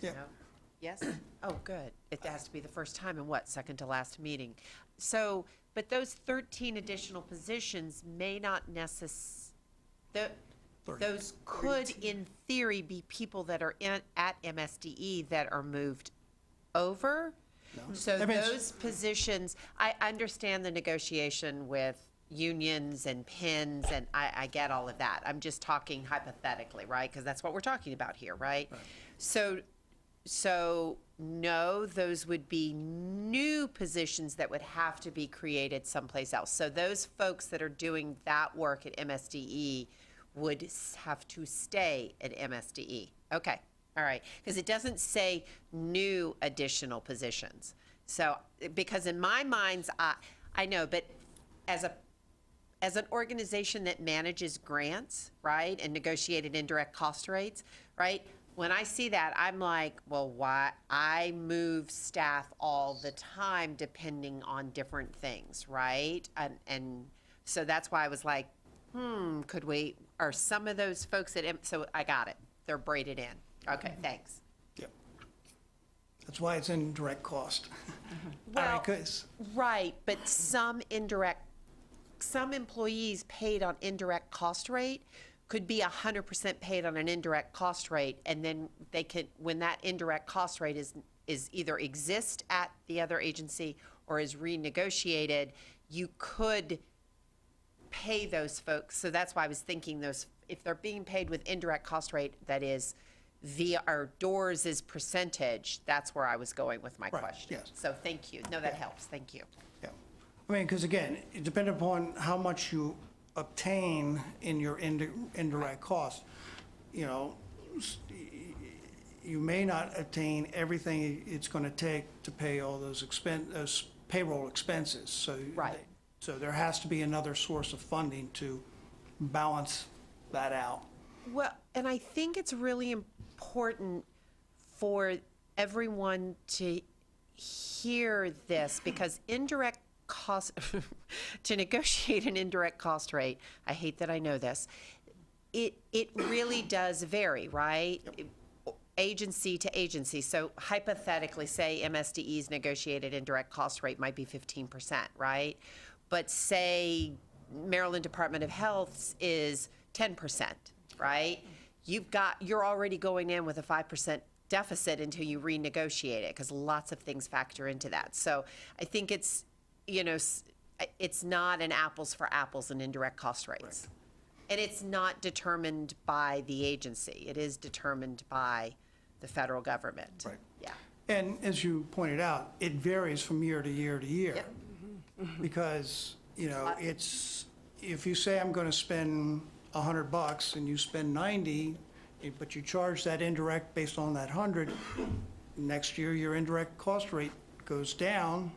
D: Yeah.
H: No? Yes? Oh, good. It has to be the first time in what, second to last meeting? So, but those 13 additional positions may not those could, in theory, be people that are at MSDE that are moved over? So
D: That means-
H: those positions, I understand the negotiation with unions and PINs, and I get all of that. I'm just talking hypothetically, right? Because that's what we're talking about here, right? So no, those would be new positions that would have to be created someplace else. So those folks that are doing that work at MSDE would have to stay at MSDE. Okay, all right. Because it doesn't say new additional positions. So, because in my mind's eye, I know, but as an organization that manages grants, right, and negotiated indirect cost rates, right, when I see that, I'm like, well, why? I move staff all the time depending on different things, right? And so that's why I was like, could we, are some of those folks so I got it. They're braided in. Okay, thanks.
D: Yep. That's why it's in direct cost.
H: Well,
D: 'Cause-
H: right, but some employees paid on indirect cost rate could be 100% paid on an indirect cost rate, and then they could, when that indirect cost rate is either exist at the other agency or is renegotiated, you could pay those folks. So that's why I was thinking those, if they're being paid with indirect cost rate, that is via our DORS' percentage, that's where I was going with my
D: Right,
H: question.
D: yes.
H: So thank you. No, that helps. Thank you.
D: Yeah. I mean, because again, it depends upon how much you obtain in your indirect cost. You know, you may not obtain everything it's going to take to pay all those payroll expenses. So
H: Right.
D: So there has to be another source of funding to balance that out.
H: Well, and I think it's really important for everyone to hear this because indirect cost, to negotiate an indirect cost rate, I hate that I know this, it really does vary, right? Agency to agency. So hypothetically, say MSDE's negotiated indirect cost rate might be 15%, right? But say Maryland Department of Health's is 10%, right? You're already going in with a 5% deficit until you renegotiate it, because lots of things factor into that. So I think it's, it's not an apples for apples in indirect cost rates. And it's not determined by the agency. It is determined by the federal government.
D: Right.
H: Yeah.
D: And as you pointed out, it varies from year to year to year. Because, it's, if you say I'm going to spend $100 and you spend 90, but you charge that indirect based on that 100, next year your indirect cost rate goes down.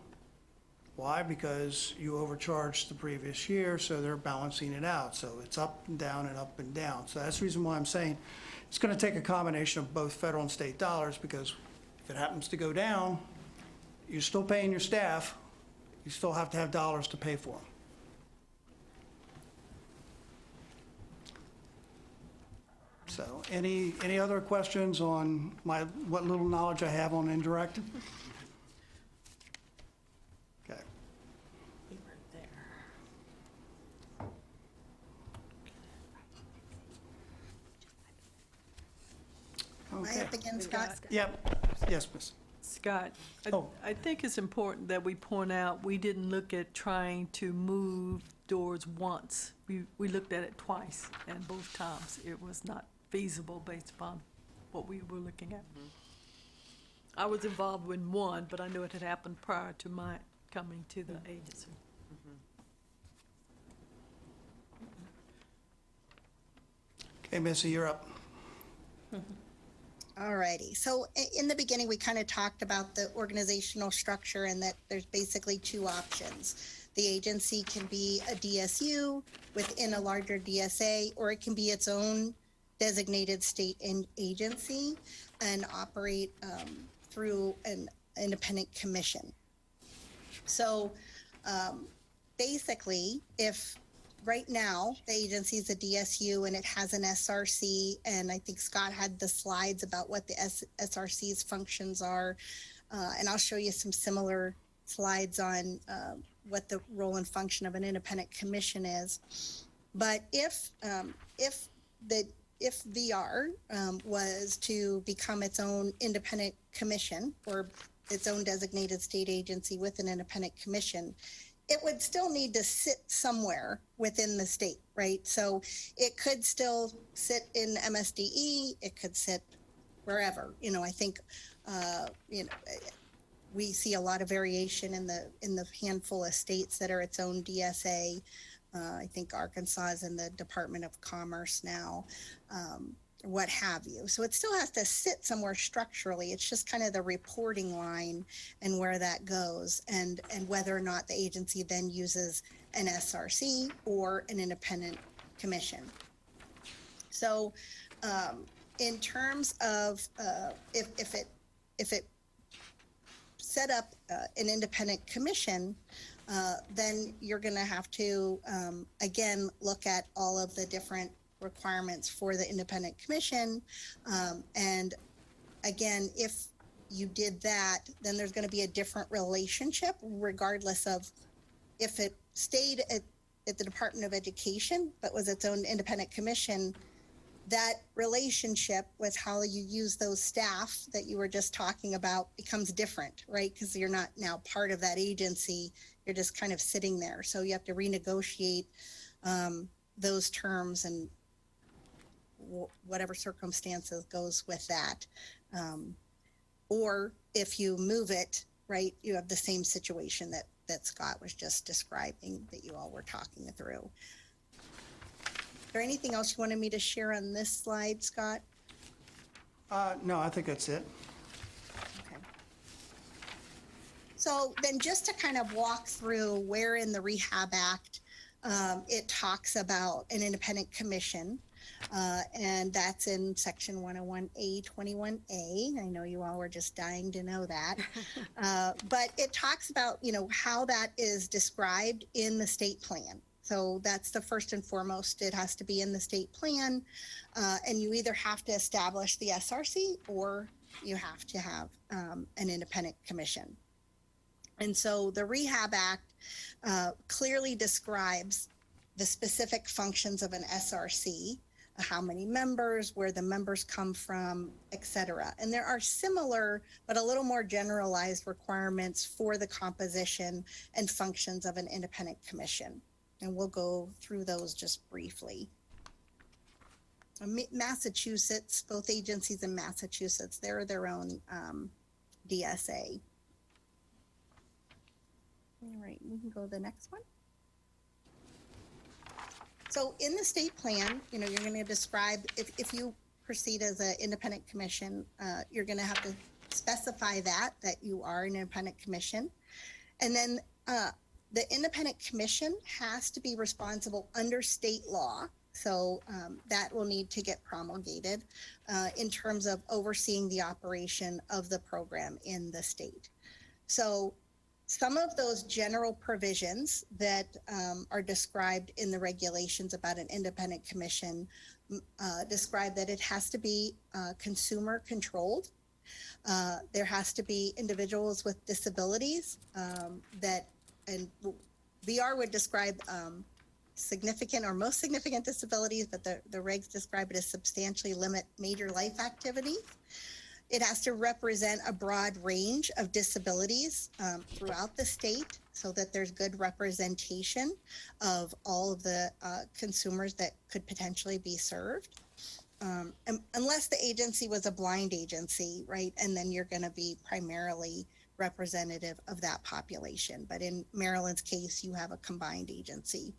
D: Why? Because you overcharged the previous year, so they're balancing it out. So it's up and down and up and down. So that's the reason why I'm saying it's going to take a combination of both federal and state dollars, because if it happens to go down, you're still paying your staff. You still have to have dollars to pay for them. So any other questions on what little knowledge I have on indirect? Okay.
F: Am I
D: Okay.
F: up again, Scott?
D: Yep. Yes, miss.
E: Scott,
D: Oh.
E: I think it's important that we point out, we didn't look at trying to move DORS once. We looked at it twice, and both times it was not feasible based upon what we were looking at. I was involved in one, but I knew it had happened prior to my coming to the agency.
D: Okay, Missy, you're up.
F: All righty. So in the beginning, we kind of talked about the organizational structure and that there's basically two options. The agency can be a DSU within a larger DSA, or it can be its own designated state agency and operate through an independent commission. So basically, if right now the agency is a DSU and it has an SRC, and I think Scott had the slides about what the SRC's functions are, and I'll show you some similar slides on what the role and function of an independent commission is. But if VR was to become its own independent commission or its own designated state agency with an independent commission, it would still need to sit somewhere within the state, right? So it could still sit in MSDE, it could sit wherever. I think, we see a lot of variation in the handful of states that are its own DSA. I think Arkansas is in the Department of Commerce now, what have you. So it still has to sit somewhere structurally. It's just kind of the reporting line and where that goes, and whether or not the agency then uses an SRC or an independent commission. So in terms of if it set up an independent commission, then you're going to have to, again, look at all of the different requirements for the independent commission. And again, if you did that, then there's going to be a different relationship, regardless of if it stayed at the Department of Education, but was its own independent commission. That relationship with how you use those staff that you were just talking about becomes different, right? Because you're not now part of that agency. You're just kind of sitting there. So you have to renegotiate those terms and whatever circumstances goes with that. Or if you move it, right, you have the same situation that Scott was just describing that you all were talking through. Is there anything else you wanted me to share on this slide, Scott?
D: No, I think that's it.
F: Okay. So then just to kind of walk through where in the Rehab Act it talks about an independent commission, and that's in section 101A, 21A. I know you all were just dying to know that. But it talks about, how that is described in the state plan. So that's the first and foremost. It has to be in the state plan, and you either have to establish the SRC or you have to have an independent commission. And so the Rehab Act clearly describes the specific functions of an SRC, how many members, where the members come from, et cetera. And there are similar, but a little more generalized requirements for the composition and functions of an independent commission. And we'll go through those just briefly. Massachusetts, both agencies in Massachusetts, they're their own DSA. All right, we can go to the next one. So in the state plan, you're going to describe, if you proceed as an independent commission, you're going to have to specify that you are an independent commission. And then the independent commission has to be responsible under state law. So that will need to get promulgated in terms of overseeing the operation of the program in the state. So some of those general provisions that are described in the regulations about an independent commission describe that it has to be consumer controlled. There has to be individuals with disabilities and VR would describe significant or most significant disabilities, but the regs describe it as substantially limit major life activities. It has to represent a broad range of disabilities throughout the state so that there's good representation of all of the consumers that could potentially be served. Unless the agency was a blind agency, right? And then you're going to be primarily representative of that population. But in Maryland's case, you have a combined agency.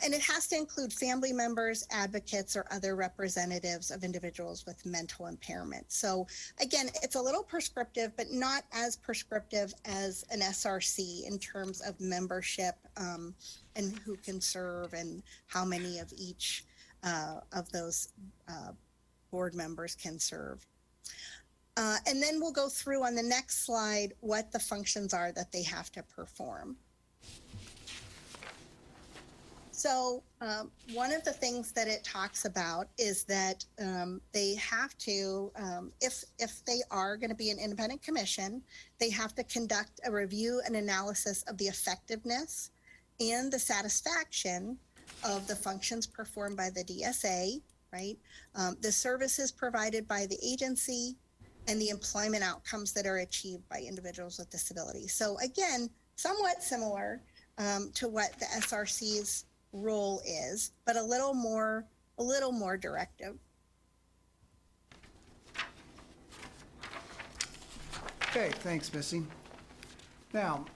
F: And it has to include family members, advocates, or other representatives of individuals with mental impairment. So again, it's a little prescriptive, but not as prescriptive as an SRC in terms of membership and who can serve and how many of each of those board members can serve. And then we'll go through on the next slide what the functions are that they have to perform. So one of the things that it talks about is that they have to, if they are going to be an independent commission, they have to conduct a review and analysis of the effectiveness and the satisfaction of the functions performed by the DSA, right? The services provided by the agency and the employment outcomes that are achieved by individuals with disabilities. So again, somewhat similar to what the SRC's role is, but a little more directive.
D: Okay, thanks, Missy. Now,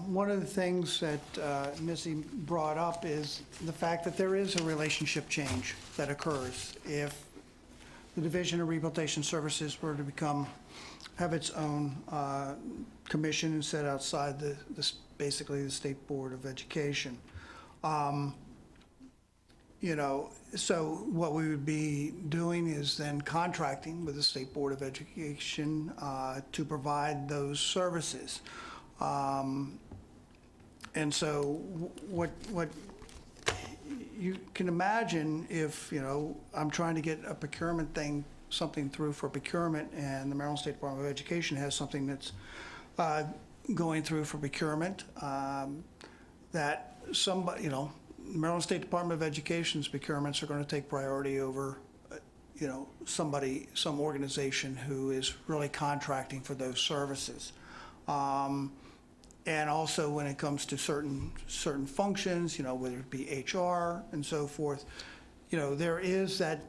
D: one of the things that Missy brought up is the fact that there is a relationship change that occurs if the Division of Rehabilitation Services were to have its own commission and set outside basically the State Board of Education. So what we would be doing is then contracting with the State Board of Education to provide those services. And so what you can imagine if, I'm trying to get a procurement something through for procurement, and the Maryland State Department of Education has something that's going through for procurement, that somebody, Maryland State Department of Education's procurements are going to take priority over, some organization who is really contracting for those services. And also when it comes to certain functions, whether it be HR and so forth, there is that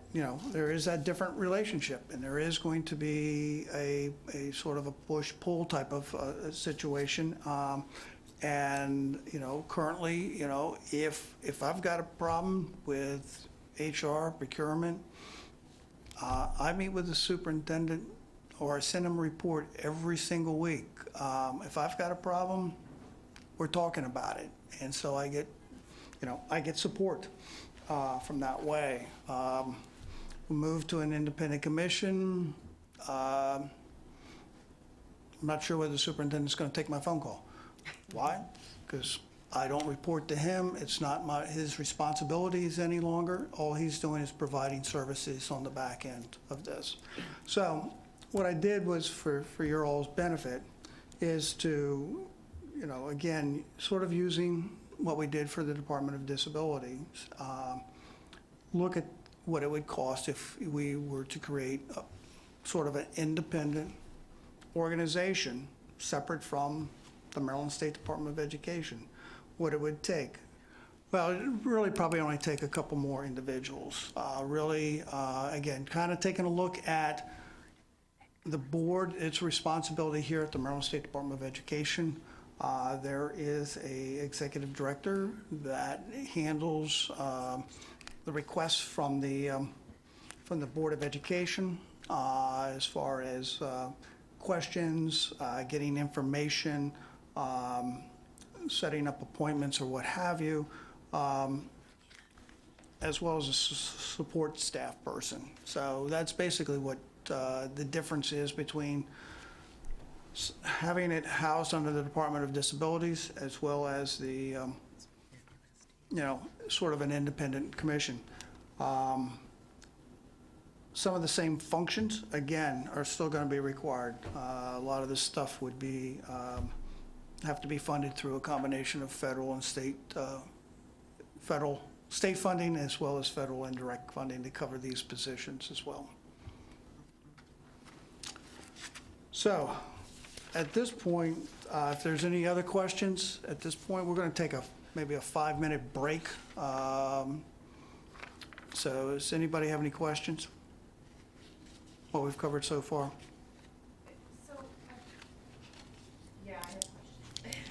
D: different relationship, and there is going to be a sort of a push-pull type of situation. And, currently, if I've got a problem with HR, procurement, I meet with the superintendent or I send him a report every single week. If I've got a problem, we're talking about it. And so I get support from that way. We moved to an independent commission. I'm not sure whether the superintendent's going to take my phone call. Why? Because I don't report to him. It's not his responsibilities any longer. All he's doing is providing services on the back end of this. So what I did was for your all's benefit is to, again, sort of using what we did for the Department of Disabilities, look at what it would cost if we were to create sort of an independent organization separate from the Maryland State Department of Education, what it would take. Well, it really probably only take a couple more individuals. Again, kind of taking a look at the board, its responsibility here at the Maryland State Department of Education. There is a executive director that handles the requests from the Board of Education as far as questions, getting information, setting up appointments or what have you, as well as a support staff person. So that's basically what the difference is between having it housed under the Department of Disabilities as well as the, sort of an independent commission. Some of the same functions, again, are still going to be required. A lot of this stuff would be, have to be funded through a combination of federal and state funding as well as federal indirect funding to cover these positions as well. So, at this point, if there's any other questions, at this point, we're going to take maybe a 5-minute break. So does anybody have any questions? What we've covered so far?
H: Yeah, I have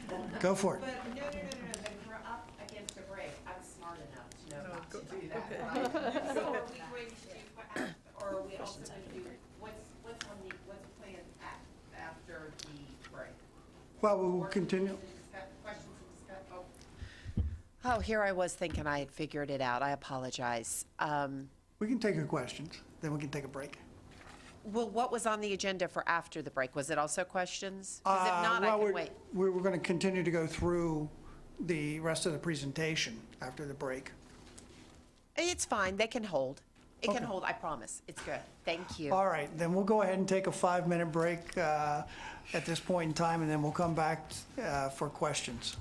H: questions.
D: Go for it.
H: But no, but we're up against a break. I'm smart enough to know not to do that, right? So are we going to do, or are we also going to do, what's the plan after the break?
D: Well, we will continue.
H: Questions and discuss, oh, here I was thinking I had figured it out. I apologize.
D: We can take your questions, then we can take a break.
H: Well, what was on the agenda for after the break? Was it also questions? Because if not, I can wait.
D: We're going to continue to go through the rest of the presentation after the break.
H: It's fine. They can hold. It
D: Okay.
H: can hold, I promise. It's good. Thank you.
D: All right, then we'll go ahead and take a 5-minute break at this point in time, and then we'll come back for questions.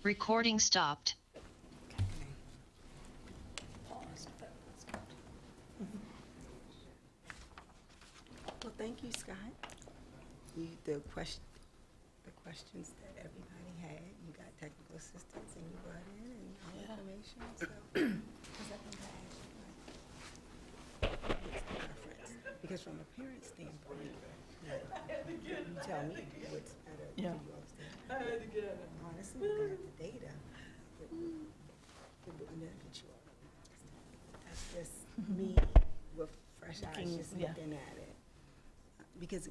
B: Recording stopped.
C: Well, thank you, Scott. The questions that everybody had, you got technical assistance and you brought in and all the information, so. Because from a parent standpoint, you tell me what's better.
E: Yeah.
C: Honestly, looking at the data, it wouldn't benefit you all. That's just me with fresh eyes, just
E: Yeah.
C: looking at it. Because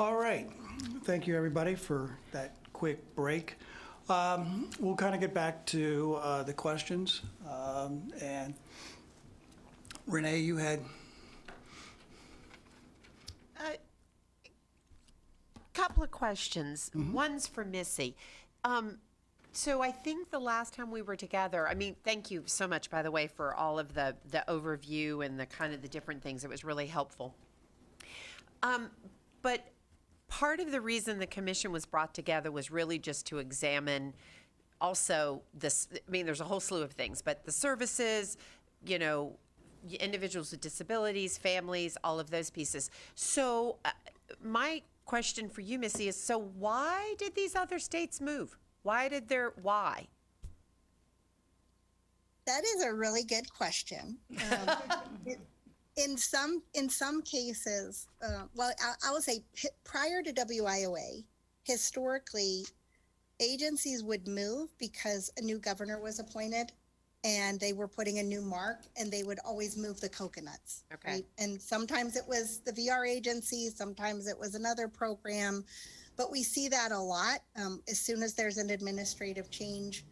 D: All right. Thank you, everybody, for that quick break. We'll kind of get back to the questions. And Renee, you had...
H: Couple of questions. One's for Missy. So I think the last time we were together, I mean, thank you so much, by the way, for all of the overview and the kind of the different things. It was really helpful. But part of the reason the commission was brought together was really just to examine also this, I mean, there's a whole slew of things, but the services, you know, individuals with disabilities, families, all of those pieces. So my question for you, Missy, is so why did these other states move? Why?
F: That is a really good question. In some cases, well, I would say prior to WIOA, historically, agencies would move because a new governor was appointed and they were putting a new mark, and they would always move the coconuts.
H: Okay.
F: Right? And sometimes it was the VR agency, sometimes it was another program, but we see that a lot. As soon as there's an administrative change,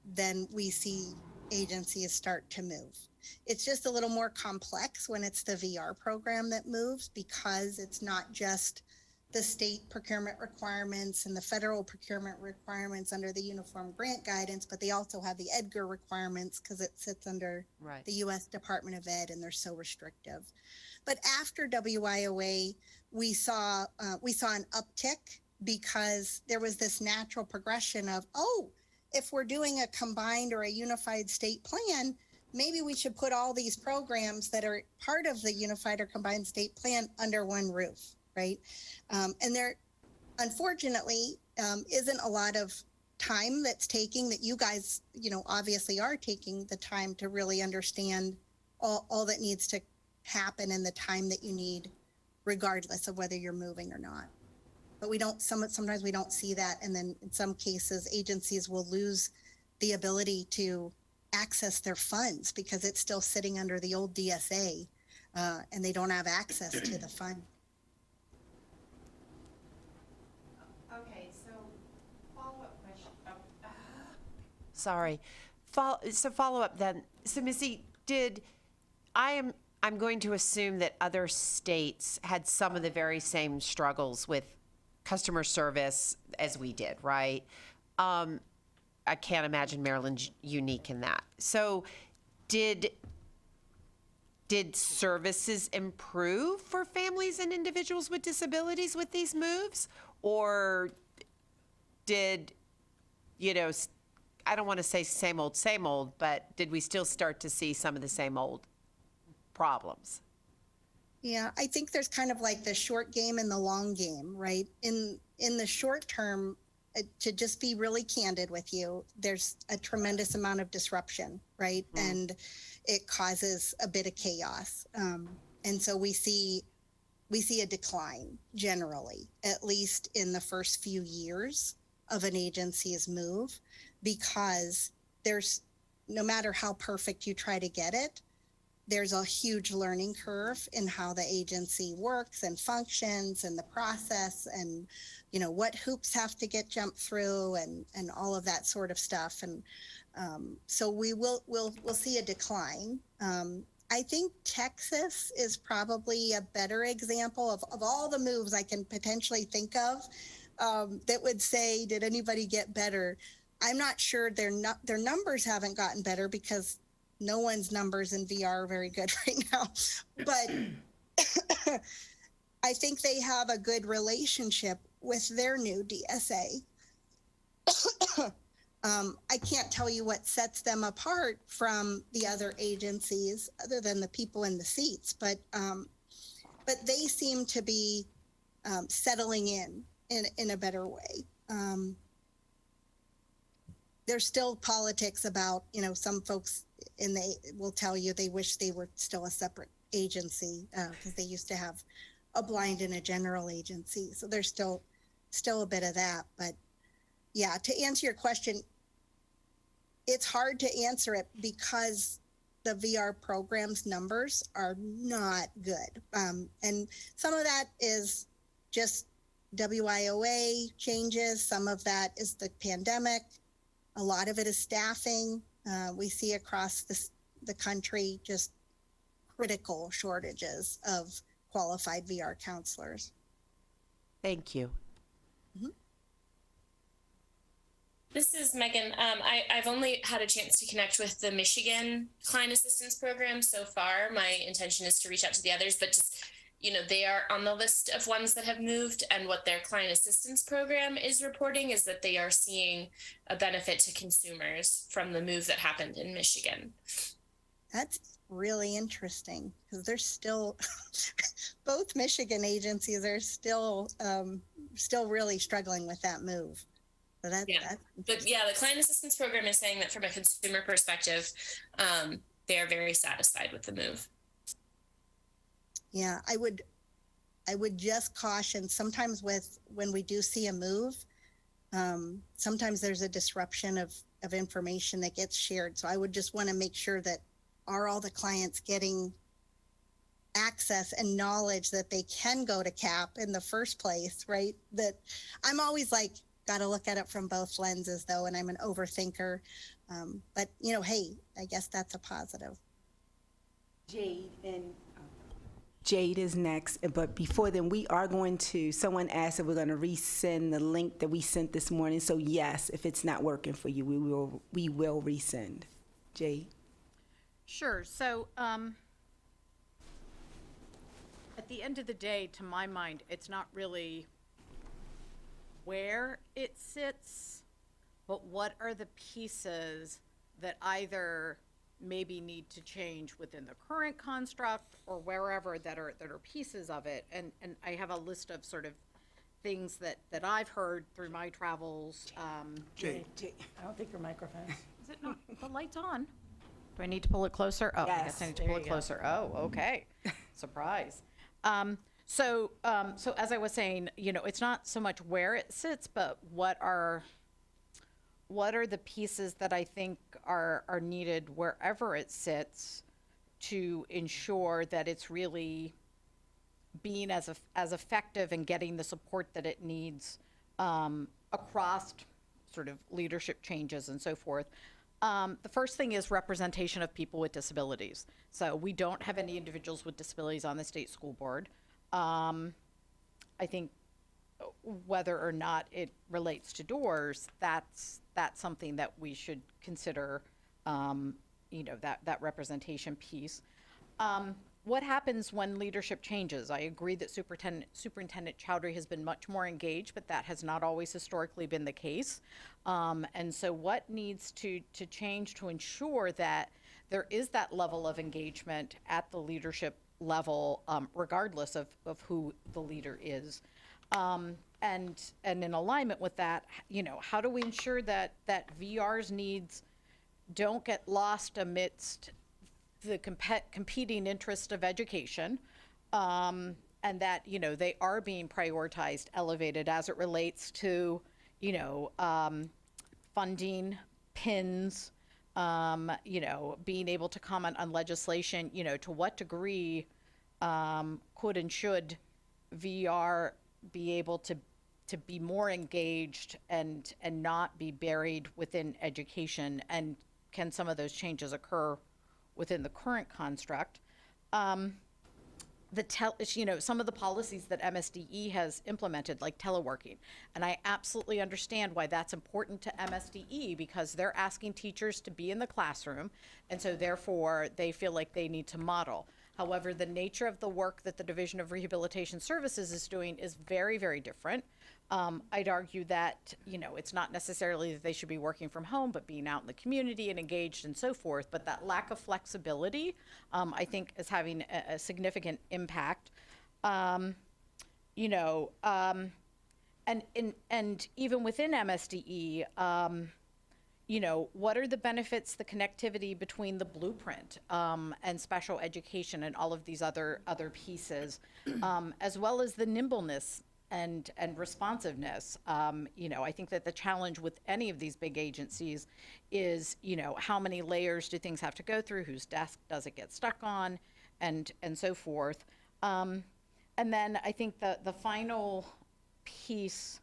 F: then we see agencies start to move. It's just a little more complex when it's the VR program that moves, because it's not just the state procurement requirements and the federal procurement requirements under the Uniform Grant Guidance, but they also have the EDGAR requirements because it sits under
H: Right.
F: the U.S. Department of Ed, and they're so restrictive. But after WIOA, we saw an uptick because there was this natural progression of, oh, if we're doing a combined or a unified state plan, maybe we should put all these programs that are part of the unified or combined state plan under one roof, right? And there, unfortunately, isn't a lot of time that's taking that you guys, you know, obviously are taking the time to really understand all that needs to happen in the time that you need, regardless of whether you're moving or not. But we don't, sometimes we don't see that. And then in some cases, agencies will lose the ability to access their funds because it's still sitting under the old DSA, and they don't have access to the fund.
H: Okay, so follow-up question. Sorry. Follow-up then. So Missy, I'm going to assume that other states had some of the very same struggles with customer service as we did, right? I can't imagine Maryland's unique in that. So did services improve for families and individuals with disabilities with these moves? Or did, you know, I don't want to say same old, but did we still start to see some of the same old problems?
F: Yeah, I think there's kind of like the short game and the long game, right? In the short term, to just be really candid with you, there's a tremendous amount of disruption, right? Mm. And it causes a bit of chaos. And so we see a decline generally, at least in the first few years of an agency's move, because there's, no matter how perfect you try to get it, there's a huge learning curve in how the agency works and functions and the process, and, you know, what hoops have to get jumped through, and all of that sort of stuff. And so we'll see a decline. I think Texas is probably a better example of all the moves I can potentially think of that would say, did anybody get better? I'm not sure their numbers haven't gotten better, because no one's numbers in VR are very good right now. But I think they have a good relationship with their new DSA. I can't tell you what sets them apart from the other agencies other than the people in the seats, but they seem to be settling in a better way. There's still politics about, you know, some folks they will tell you they wish they were still a separate agency, because they used to have a blind and a general agency. So there's still a bit of that. But yeah, to answer your question, it's hard to answer it because the VR program's numbers are not good. And some of that is just WIOA changes. Some of that is the pandemic. A lot of it is staffing. We see across the country just critical shortages of qualified VR counselors.
H: Thank you.
A: This is Megan. I've only had a chance to connect with the Michigan Client Assistance Program so far. My intention is to reach out to the others, but just, they are on the list of ones that have moved. And what their Client Assistance Program is reporting is that they are seeing a benefit to consumers from the move that happened in Michigan.
F: That's really interesting because there's still, both Michigan agencies are still really struggling with that move. So that's
A: But the Client Assistance Program is saying that from a consumer perspective, they are very satisfied with the move.
F: Yeah, I would just caution sometimes when we do see a move, sometimes there's a disruption of information that gets shared. So I would just want to make sure that are all the clients getting access and knowledge that they can go to CAP in the first place, right? That I'm always like, got to look at it from both lenses though, and I'm an overthinker. But hey, I guess that's a positive.
C: Jade is next, but before then, someone asked if we're going to resend the link that we sent this morning. So yes, if it's not working for you, we will resend. Jade?
I: Sure. So at the end of the day, to my mind, it's not really where it sits, but what are the pieces that either maybe need to change within the current construct or wherever that are pieces of it. And I have a list of sort of things that I've heard through my travels.
D: Jade.
E: I don't think your microphone.
I: Is it not? The light's on. Do I need to pull it closer? Oh, I guess I need to pull it closer. Oh, okay. Surprise. So as I was saying, it's not so much where it sits, but what are the pieces that I think are needed wherever it sits to ensure that it's really being as effective and getting the support that it needs across sort of leadership changes and so forth. The first thing is representation of people with disabilities. So we don't have any individuals with disabilities on the state school board. I think whether or not it relates to DORS, that's something that we should consider, that representation piece. What happens when leadership changes? I agree that Superintendent Chowdhury has been much more engaged, but that has not always historically been the case. And so what needs to change to ensure that there is that level of engagement at the leadership level, regardless of who the leader is? And in alignment with that, how do we ensure that VR's needs don't get lost amidst the competing interest of education, and that they are being prioritized, elevated as it relates to funding, PINs, being able to comment on legislation. To what degree could and should VR be able to be more engaged and not be buried within education, and can some of those changes occur within the current construct? Some of the policies that MSDE has implemented, like teleworking, and I absolutely understand why that's important to MSDE, because they're asking teachers to be in the classroom, and so therefore they feel like they need to model. However, the nature of the work that the Division of Rehabilitation Services is doing is very, very different. I'd argue that, it's not necessarily that they should be working from home, but being out in the community and engaged and so forth. But that lack of flexibility, I think, is having a significant impact. And even within MSDE, what are the benefits, the connectivity between the blueprint and special education and all of these other pieces, as well as the nimbleness and responsiveness? I think that the challenge with any of these big agencies is, how many layers do things have to go through? Whose desk does it get stuck on? And so forth. And then I think the final piece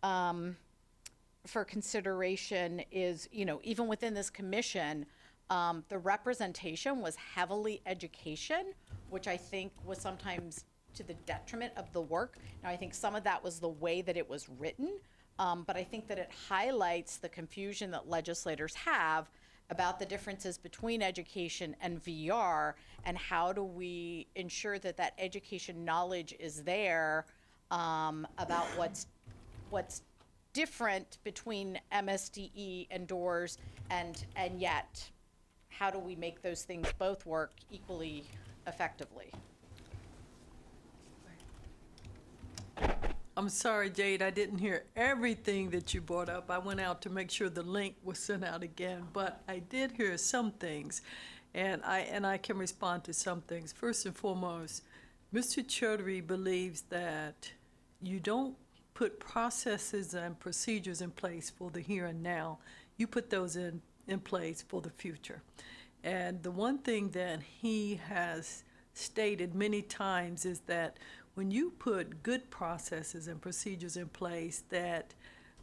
I: for consideration is, even within this commission, the representation was heavily education, which I think was sometimes to the detriment of the work. Now, I think some of that was the way that it was written, but I think that it highlights the confusion that legislators have about the differences between education and VR, and how do we ensure that that education knowledge is there about what's different between MSDE and DORS, and yet how do we make those things both work equally effectively?
E: I'm sorry, Jade, I didn't hear everything that you brought up. I went out to make sure the link was sent out again, but I did hear some things, and I can respond to some things. First and foremost, Mr. Chaudhary believes that you don't put processes and procedures in place for the here and now. You put those in place for the future. And the one thing that he has stated many times is that when you put good processes and procedures in place that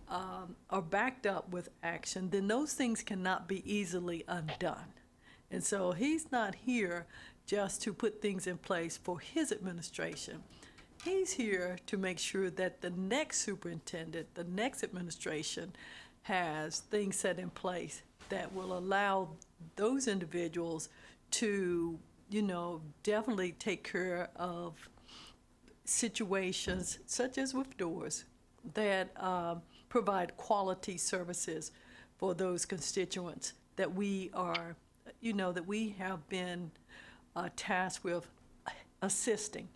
E: are backed up with action, then those things cannot be easily undone. And so he's not here just to put things in place for his administration. He's here to make sure that the next superintendent, the next administration, has things set in place that will allow those individuals to, definitely take care of situations such as with DORS that provide quality services for those constituents that we are, that we have been tasked with assisting.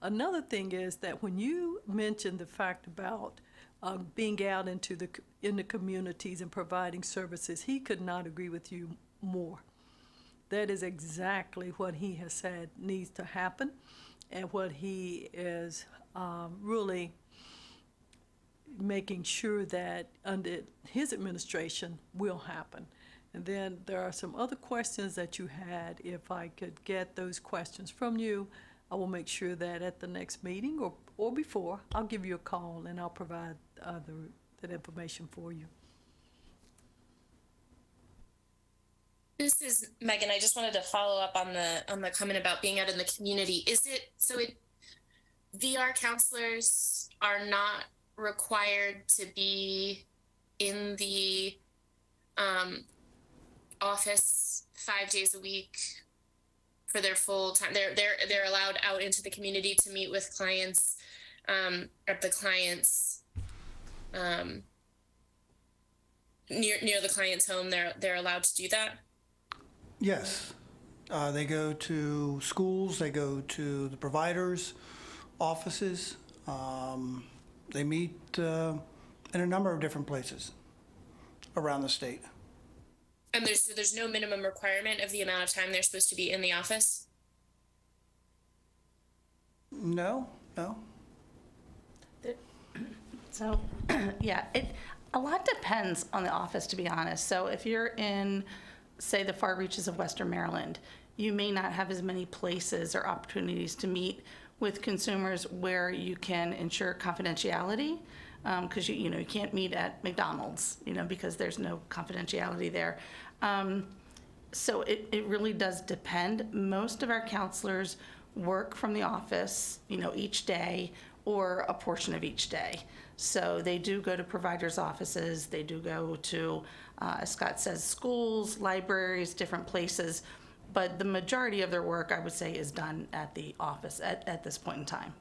E: Another thing is that when you mentioned the fact about being out in the communities and providing services, he could not agree with you more. That is exactly what he has said needs to happen, and what he is really making sure that under his administration will happen. And then there are some other questions that you had. If I could get those questions from you, I will make sure that at the next meeting or before, I'll give you a call and I'll provide that information for you.
A: This is Megan. I just wanted to follow up on the comment about being out in the community. VR counselors are not required to be in the office 5 days a week for their full time. They're allowed out into the community to meet with clients at the clients near the client's home. They're allowed to do that.
D: Yes. They go to schools, they go to the providers' offices. They meet in a number of different places around the state.
A: And there's no minimum requirement of the amount of time they're supposed to be in the office?
D: No.
J: So, yeah, a lot depends on the office, to be honest. So if you're in, say, the far reaches of Western Maryland, you may not have as many places or opportunities to meet with consumers where you can ensure confidentiality, because you can't meet at McDonald's, because there's no confidentiality there. So it really does depend. Most of our counselors work from the office, each day or a portion of each day. So they do go to providers' offices, they do go to, as Scott says, schools, libraries, different places. But the majority of their work, I would say, is done at the office at this point in time.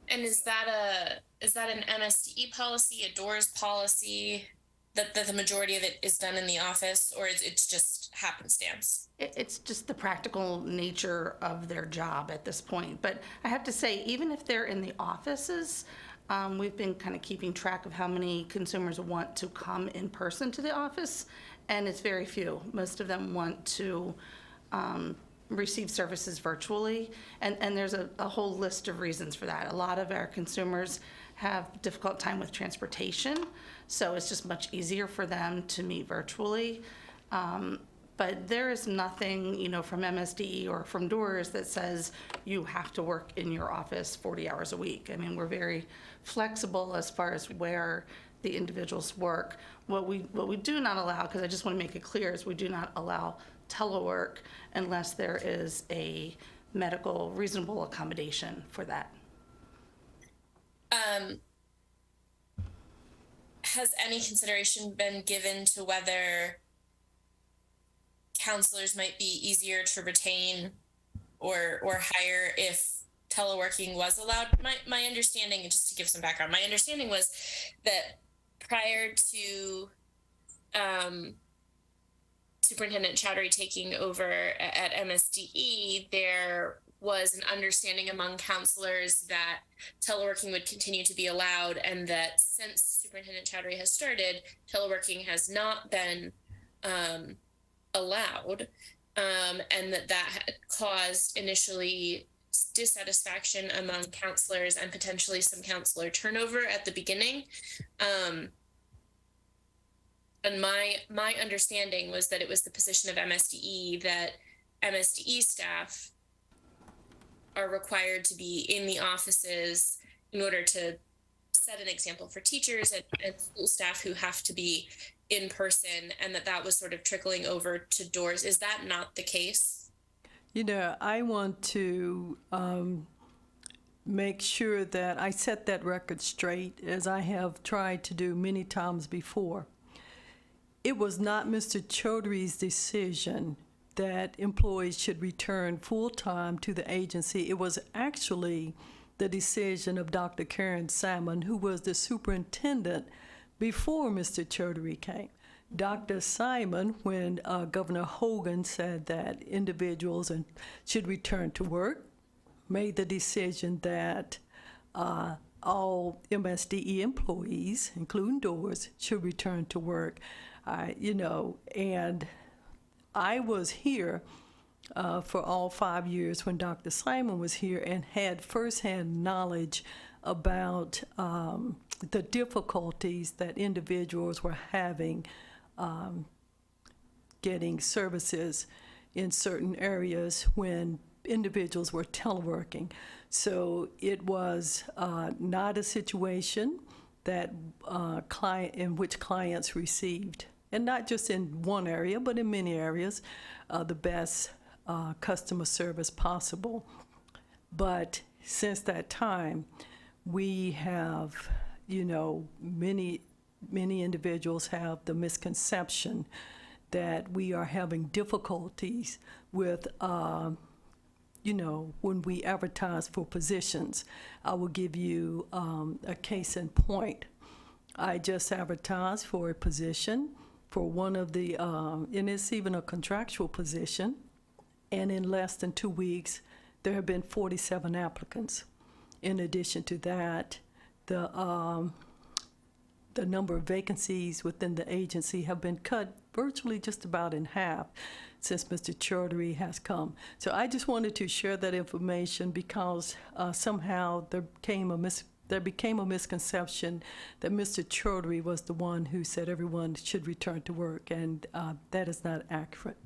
A: And is that an MSDE policy, a DORS policy, that the majority of it is done in the office, or it's just happenstance?
J: It's just the practical nature of their job at this point. But I have to say, even if they're in the offices, we've been kind of keeping track of how many consumers want to come in person to the office, and it's very few. Most of them want to receive services virtually, and there's a whole list of reasons for that. A lot of our consumers have difficult time with transportation, so it's just much easier for them to meet virtually. But there is nothing, from MSDE or from DORS that says you have to work in your office 40 hours a week. I mean, we're very flexible as far as where the individuals work. What we do not allow, because I just want to make it clear, is we do not allow telework unless there is a medical reasonable accommodation for that.
A: Has any consideration been given to whether counselors might be easier to retain or hire if teleworking was allowed? My understanding, and just to give some background, my understanding was that prior to Superintendent Chowdhury taking over at MSDE, there was an understanding among counselors that teleworking would continue to be allowed, and that since Superintendent Chowdhury has started, teleworking has not been allowed, and that had caused initially dissatisfaction among counselors and potentially some counselor turnover at the beginning. And my understanding was that it was the position of MSDE that MSDE staff are required to be in the offices in order to set an example for teachers and school staff who have to be in person, and that was sort of trickling over to DORS. Is that not the case?
E: I want to make sure that I set that record straight, as I have tried to do many times before. It was not Mr. Chowdhury's decision that employees should return full-time to the agency. It was actually the decision of Dr. Karen Simon, who was the superintendent before Mr. Chowdhury came. Dr. Simon, when Governor Hogan said that individuals should return to work, made the decision that all MSDE employees, including DORS, should return to work. And I was here for all 5 years when Dr. Simon was here, and had firsthand knowledge about the difficulties that individuals were having getting services in certain areas when individuals were teleworking. So it was not a situation that in which clients received, and not just in one area, but in many areas, the best customer service possible. But since that time, we have, many individuals have the misconception that we are having difficulties with, when we advertise for positions. I will give you a case in point. I just advertised for a position for one of the, and it's even a contractual position, and in less than 2 weeks, there have been 47 applicants. In addition to that, the number of vacancies within the agency have been cut virtually just about in half since Mr. Chowdhury has come. So I just wanted to share that information because somehow there became a misconception that Mr. Chowdhury was the one who said everyone should return to work, and that is not accurate.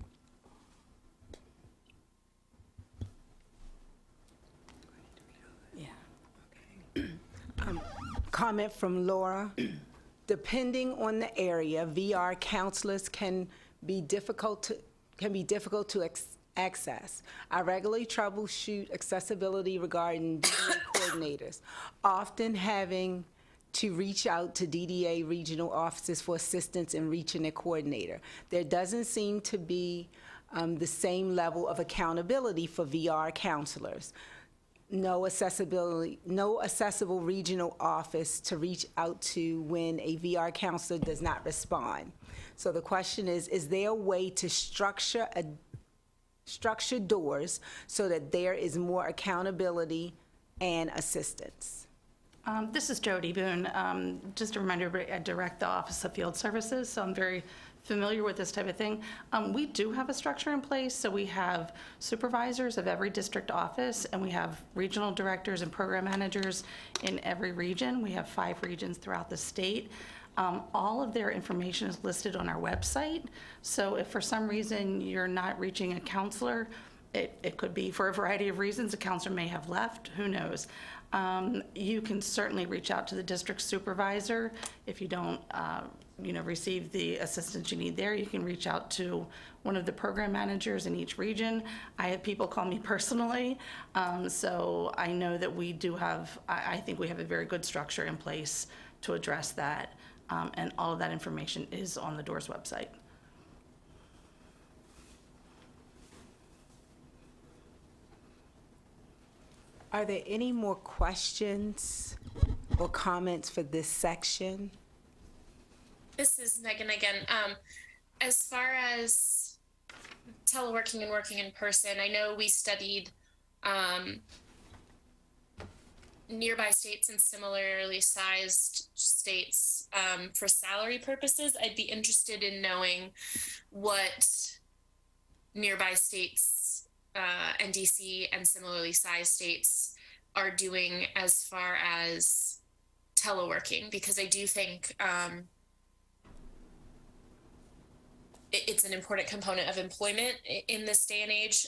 C: Comment from Laura. Depending on the area, VR counselors can be difficult to access. I regularly troubleshoot accessibility regarding DDA coordinators, often having to reach out to DDA regional offices for assistance in reaching a coordinator. There doesn't seem to be the same level of accountability for VR counselors. No accessible regional office to reach out to when a VR counselor does not respond. So the question is there a way to structure DORS so that there is more accountability and assistance?
J: This is Jody Boone. Just a reminder, I direct the Office of Field Services, so I'm very familiar with this type of thing. We do have a structure in place, so we have supervisors of every district office, and we have regional directors and program managers in every region. We have 5 regions throughout the state. All of their information is listed on our website. So if for some reason you're not reaching a counselor, it could be for a variety of reasons. A counselor may have left, who knows. You can certainly reach out to the district supervisor. If you don't receive the assistance you need there, you can reach out to one of the program managers in each region. I have people call me personally, so I know that we do have, I think we have a very good structure in place to address that, and all of that information is on the DORS website.
C: Are there any more questions or comments for this section?
A: This is Megan again. As far as teleworking and working in person, I know we studied nearby states and similarly sized states for salary purposes. I'd be interested in knowing what nearby states and DC and similarly sized states are doing as far as teleworking, because I do think it's an important component of employment in this day and age,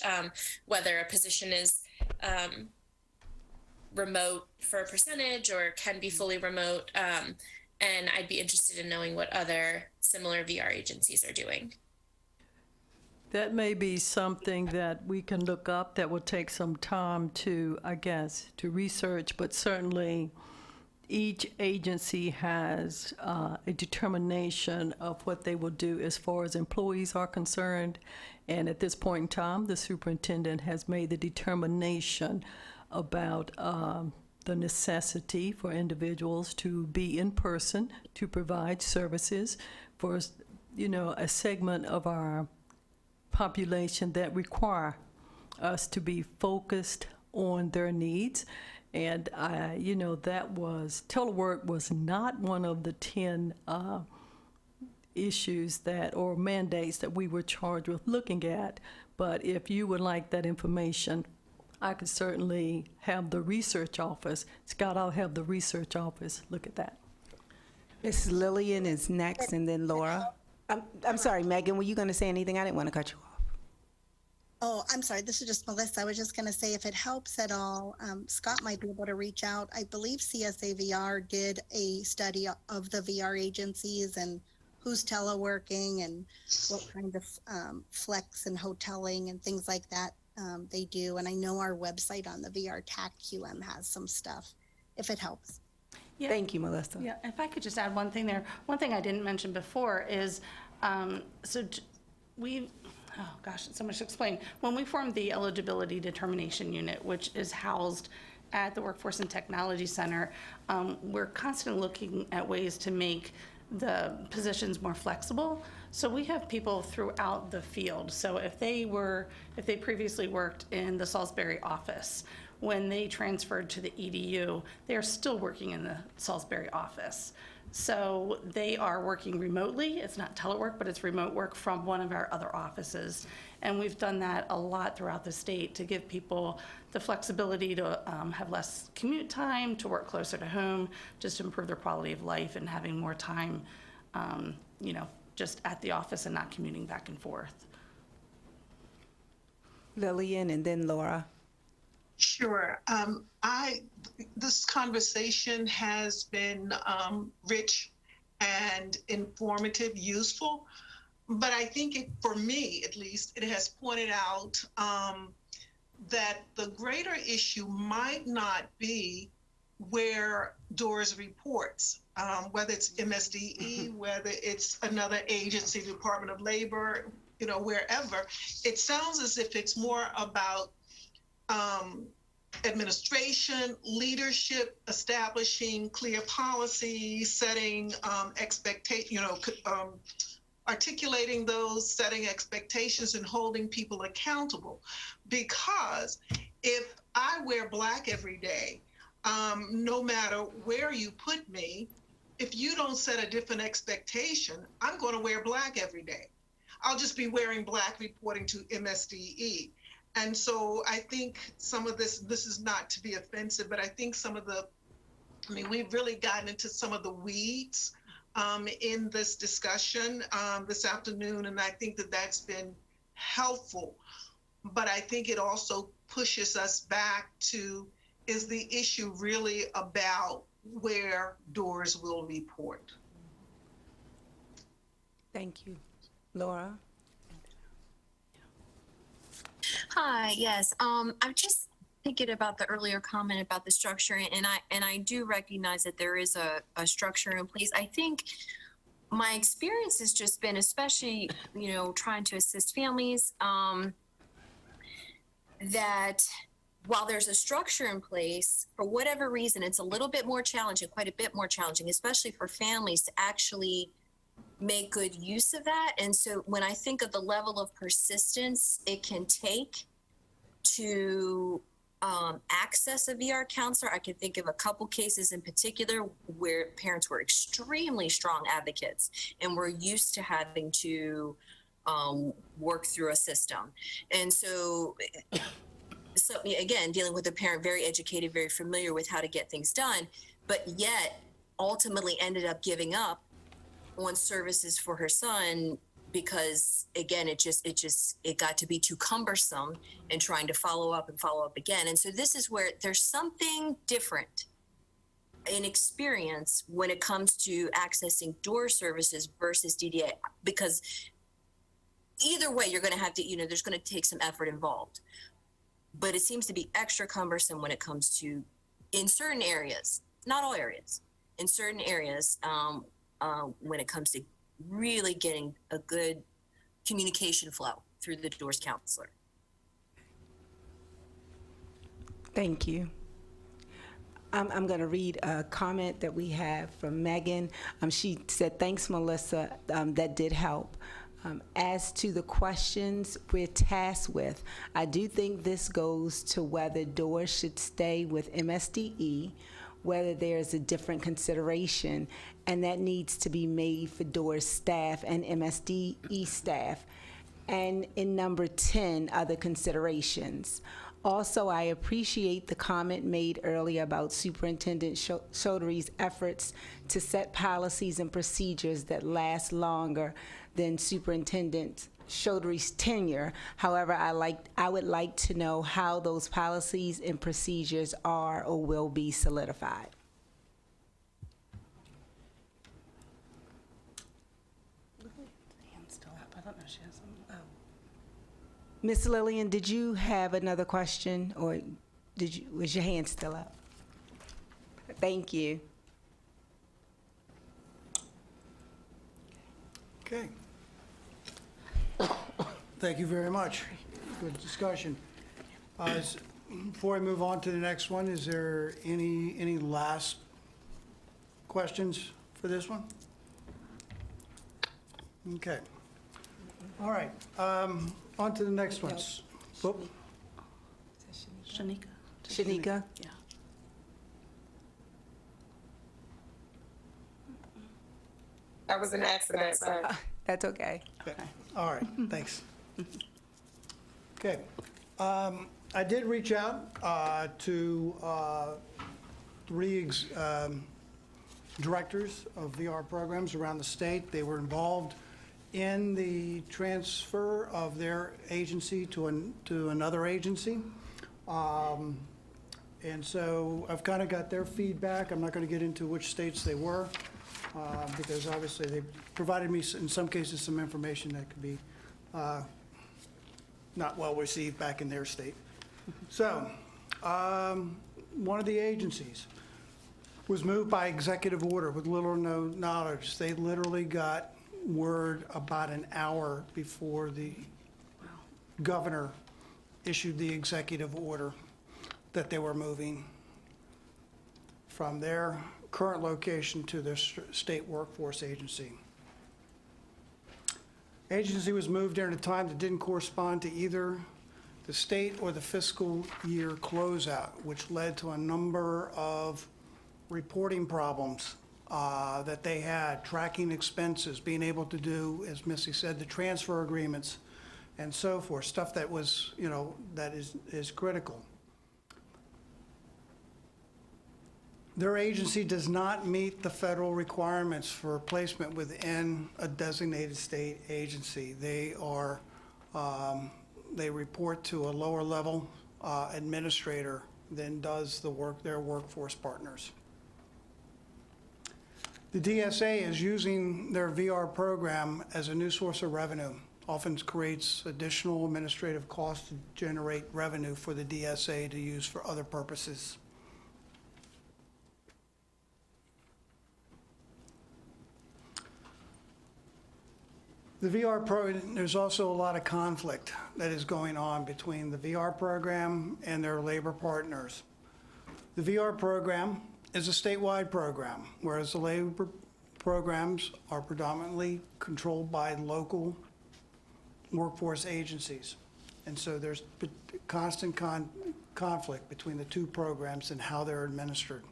A: whether a position is remote for a percentage or can be fully remote. And I'd be interested in knowing what other similar VR agencies are doing.
E: That may be something that we can look up. That will take some time to, I guess, to research, but certainly each agency has a determination of what they will do as far as employees are concerned. And at this point in time, the superintendent has made the determination about the necessity for individuals to be in person to provide services for, a segment of our population that require us to be focused on their needs. And telework was not one of the 10 issues or mandates that we were charged with looking at. But if you would like that information, I could certainly have the research office. Scott, I'll have the research office look at that.
C: Mrs. Lillian is next, and then Laura. I'm sorry, Megan, were you going to say anything? I didn't want to cut you off.
F: Oh, I'm sorry. This is just Melissa. I was just going to say, if it helps at all, Scott might be able to reach out. I believe CSA VR did a study of the VR agencies and who's teleworking and what kind of flex and hoteling and things like that they do. And I know our website on the VR TAC QM has some stuff, if it helps.
J: Yeah.
C: Thank you, Melissa.
J: Yeah, if I could just add one thing there. One thing I didn't mention before is, it's so much to explain. When we formed the eligibility determination unit, which is housed at the Workforce and Technology Center, we're constantly looking at ways to make the positions more flexible. So we have people throughout the field. So if they previously worked in the Salisbury office, when they transferred to the EDU, they are still working in the Salisbury office. So they are working remotely. It's not telework, but it's remote work from one of our other offices. And we've done that a lot throughout the state to give people the flexibility to have less commute time, to work closer to home, just to improve their quality of life and having more time, just at the office and not commuting back and forth.
C: Lillian, and then Laura.
G: Sure. This conversation has been rich and informative, useful, but I think for me, at least, it has pointed out that the greater issue might not be where DORS reports, whether it's MSDE, whether it's another agency, Department of Labor, wherever. It sounds as if it's more about administration, leadership, establishing clear policies, setting articulating those, setting expectations, and holding people accountable. Because if I wear black every day, no matter where you put me, if you don't set a different expectation, I'm going to wear black every day. I'll just be wearing black reporting to MSDE. And so I think some of this is not to be offensive, but I think we've really gotten into some of the weeds in this discussion this afternoon, and I think that that's been helpful. But I think it also pushes us back to, is the issue really about where DORS will report?
C: Thank you. Laura?
K: Hi, yes. I'm just thinking about the earlier comment about the structure, and I do recognize that there is a structure in place. I think my experience has just been, especially, trying to assist families, that while there's a structure in place, for whatever reason, it's a little bit more challenging, quite a bit more challenging, especially for families to actually make good use of that. And so when I think of the level of persistence it can take to access a VR counselor, I can think of a couple cases in particular where parents were extremely strong advocates and were used to having to work through a system. And so again, dealing with a parent very educated, very familiar with how to get things done, but yet ultimately ended up giving up on services for her son because, again, it got to be too cumbersome and trying to follow up again. And so this is where there's something different in experience when it comes to accessing DORS services versus DDA, because either way, you're going to have to, there's going to take some effort involved. But it seems to be extra cumbersome when it comes to, in certain areas, not all areas, in certain areas, when it comes to really getting a good communication flow through the DORS counselor.
C: Thank you. I'm going to read a comment that we have from Megan. She said, thanks, Melissa. That did help. As to the questions we're tasked with, I do think this goes to whether DORS should stay with MSDE, whether there's a different consideration, and that needs to be made for DORS staff and MSDE staff. And in number 10, other considerations. Also, I appreciate the comment made earlier about Superintendent Chaudhry's efforts to set policies and procedures that last longer than Superintendent Chaudhry's tenure. However, I would like to know how those policies and procedures are or will be solidified.
J: Hand's still up. I don't know if she has some. Oh.
C: Ms. Lillian, did you have another question, or was your hand still up? Thank you.
D: Okay. Thank you very much. Good discussion. Before I move on to the next one, is there any last questions for this one? Okay. All right. On to the next ones. Whoop.
C: Shanika?
J: Yeah.
L: That was an accident, sir.
C: That's okay.
D: Okay. All right, thanks. Okay. I did reach out to three directors of VR programs around the state. They were involved in the transfer of their agency to another agency. And so I've kind of got their feedback. I'm not going to get into which states they were, because obviously they provided me, in some cases, some information that could be not well received back in their state. So, one of the agencies was moved by executive order with little or no knowledge. They literally got word about an hour before the governor issued the executive order that they were moving from their current location to their state workforce agency. Agency was moved during a time that didn't correspond to either the state or the fiscal year closeout, which led to a number of reporting problems that they had, tracking expenses, being able to do, as Missy said, the transfer agreements and so forth, stuff that was, that is critical. Their agency does not meet the federal requirements for placement within a designated state agency. They report to a lower level administrator than does their workforce partners. The DSA is using their VR program as a new source of revenue, often creates additional administrative costs to generate revenue for the DSA to use for other purposes. The VR program, there's also a lot of conflict that is going on between the VR program and their labor partners. The VR program is a statewide program, whereas the labor programs are predominantly controlled by local workforce agencies. And so there's constant conflict between the two programs and how they're administered.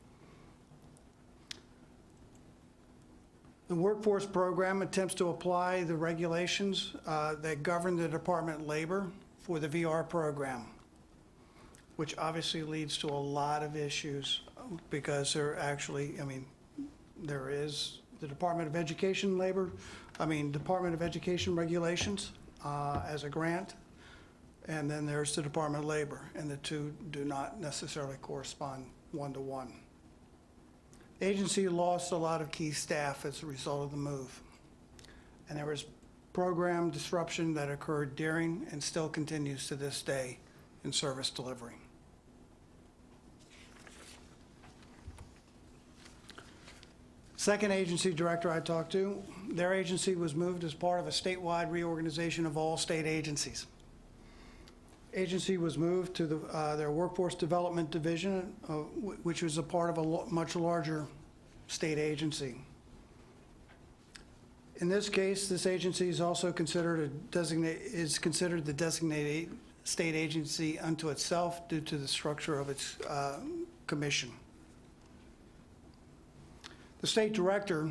D: The workforce program attempts to apply the regulations that govern the Department of Labor for the VR program, which obviously leads to a lot of issues because there is the Department of Education Department of Education regulations as a grant, and then there's the Department of Labor, and the two do not necessarily correspond one-to-one. Agency lost a lot of key staff as a result of the move. And there was program disruption that occurred during and still continues to this day in service delivery. Second agency director I talked to, their agency was moved as part of a statewide reorganization of all state agencies. Agency was moved to their Workforce Development Division, which was a part of a much larger state agency. In this case, this agency is also considered the designated state agency unto itself due to the structure of its commission. The state director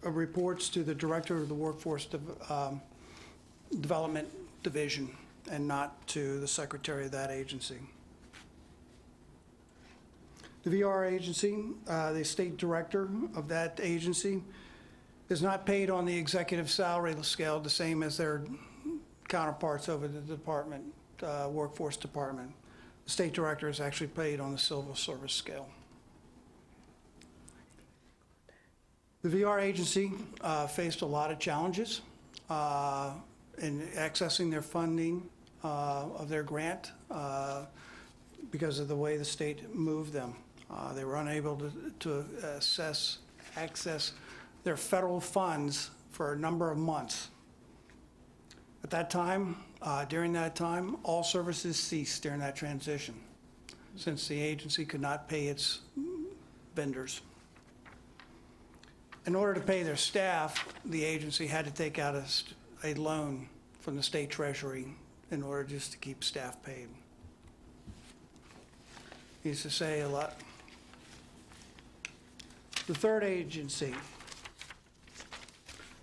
D: reports to the director of the Workforce Development Division, and not to the secretary of that agency. The VR agency, the state director of that agency, is not paid on the executive salary scale the same as their counterparts over the department, workforce department. The state director is actually paid on the civil service scale. The VR agency faced a lot of challenges in accessing their funding of their grant because of the way the state moved them. They were unable to access their federal funds for a number of months. At that time, during that time, all services ceased during that transition, since the agency could not pay its vendors. In order to pay their staff, the agency had to take out a loan from the state treasury in order just to keep staff paid. He used to say a lot. The third agency,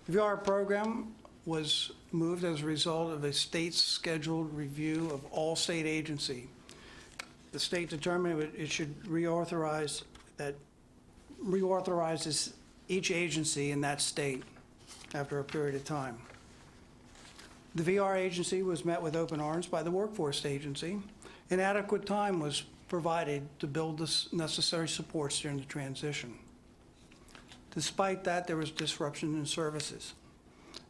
D: the VR program was moved as a result of a state's scheduled review of all state agency. The state determined it should reauthorize reauthorizes each agency in that state after a period of time. The VR agency was met with open arms by the workforce agency, and adequate time was provided to build the necessary supports during the transition. Despite that, there was disruption in services,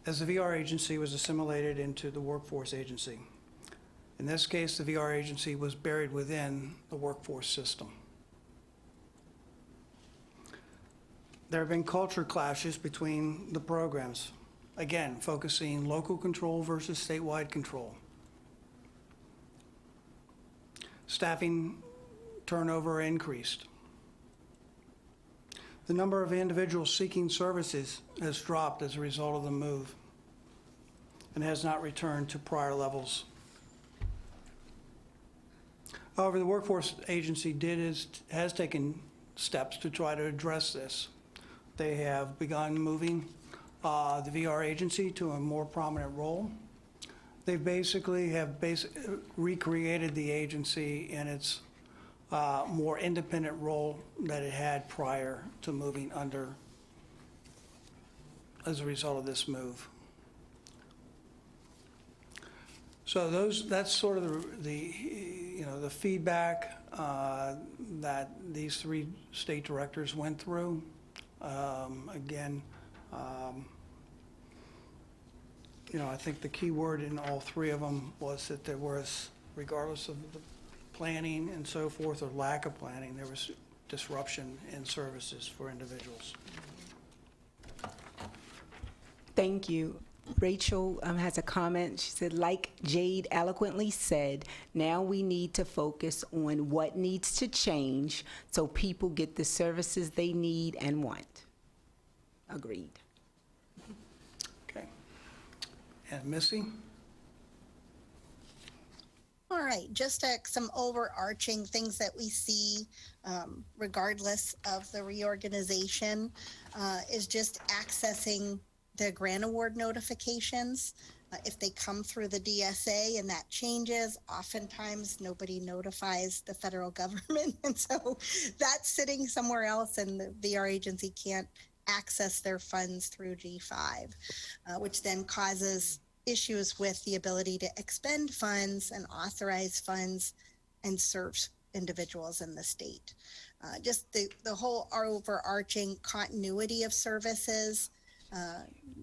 D: as the VR agency was assimilated into the workforce agency. In this case, the VR agency was buried within the workforce system. There have been culture clashes between the programs, again, focusing local control versus statewide control. Staffing turnover increased. The number of individuals seeking services has dropped as a result of the move and has not returned to prior levels. However, the workforce agency has taken steps to try to address this. They have begun moving the VR agency to a more prominent role. They basically have recreated the agency in its more independent role that it had prior to moving under as a result of this move. So that's sort of the feedback that these three state directors went through. Again, I think the key word in all three of them was that there was, regardless of the planning and so forth, or lack of planning, there was disruption in services for individuals.
C: Thank you. Rachel has a comment. She said, like Jade eloquently said, now we need to focus on what needs to change so people get the services they need and want. Agreed.
D: Okay. And Missy?
F: All right, just some overarching things that we see regardless of the reorganization is just accessing the grant award notifications. If they come through the DSA and that changes, oftentimes nobody notifies the federal government. And so that's sitting somewhere else and the VR agency can't access their funds through G5, which then causes issues with the ability to expend funds and authorize funds and serve individuals in the state. Just the whole overarching continuity of services,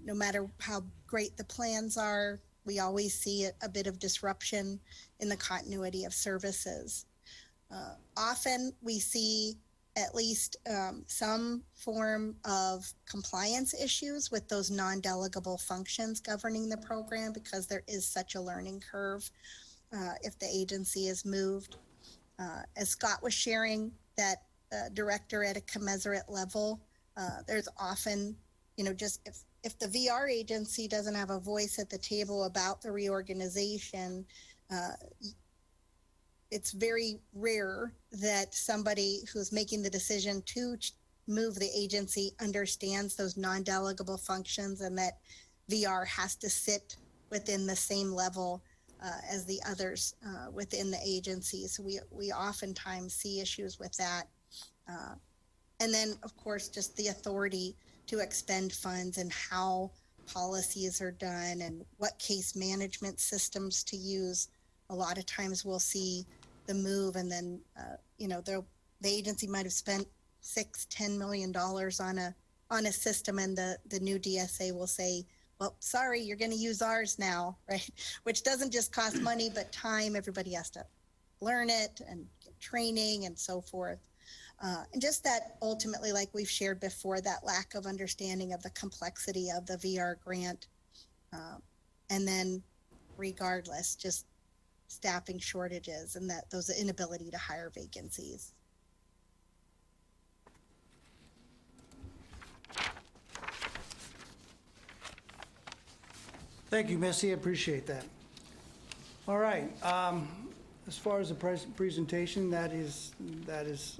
F: no matter how great the plans are, we always see a bit of disruption in the continuity of services. Often we see at least some form of compliance issues with those non-delegable functions governing the program because there is such a learning curve if the agency is moved. As Scott was sharing, that director at a commensurate level, there's often, just if the VR agency doesn't have a voice at the table about the reorganization, it's very rare that somebody who's making the decision to move the agency understands those non-delegable functions and that VR has to sit within the same level as the others within the agency. So we oftentimes see issues with that. And then, of course, just the authority to expend funds and how policies are done and what case management systems to use. A lot of times we'll see the move and then, the agency might have spent $6-10 million on a system and the new DSA will say, well, sorry, you're going to use ours now, right? Which doesn't just cost money, but time. Everybody has to learn it and get training and so forth. And just that ultimately, like we've shared before, that lack of understanding of the complexity of the VR grant. And then regardless, just staffing shortages and those inability to hire vacancies.
D: Thank you, Missy. I appreciate that. All right. As far as the presentation, that is,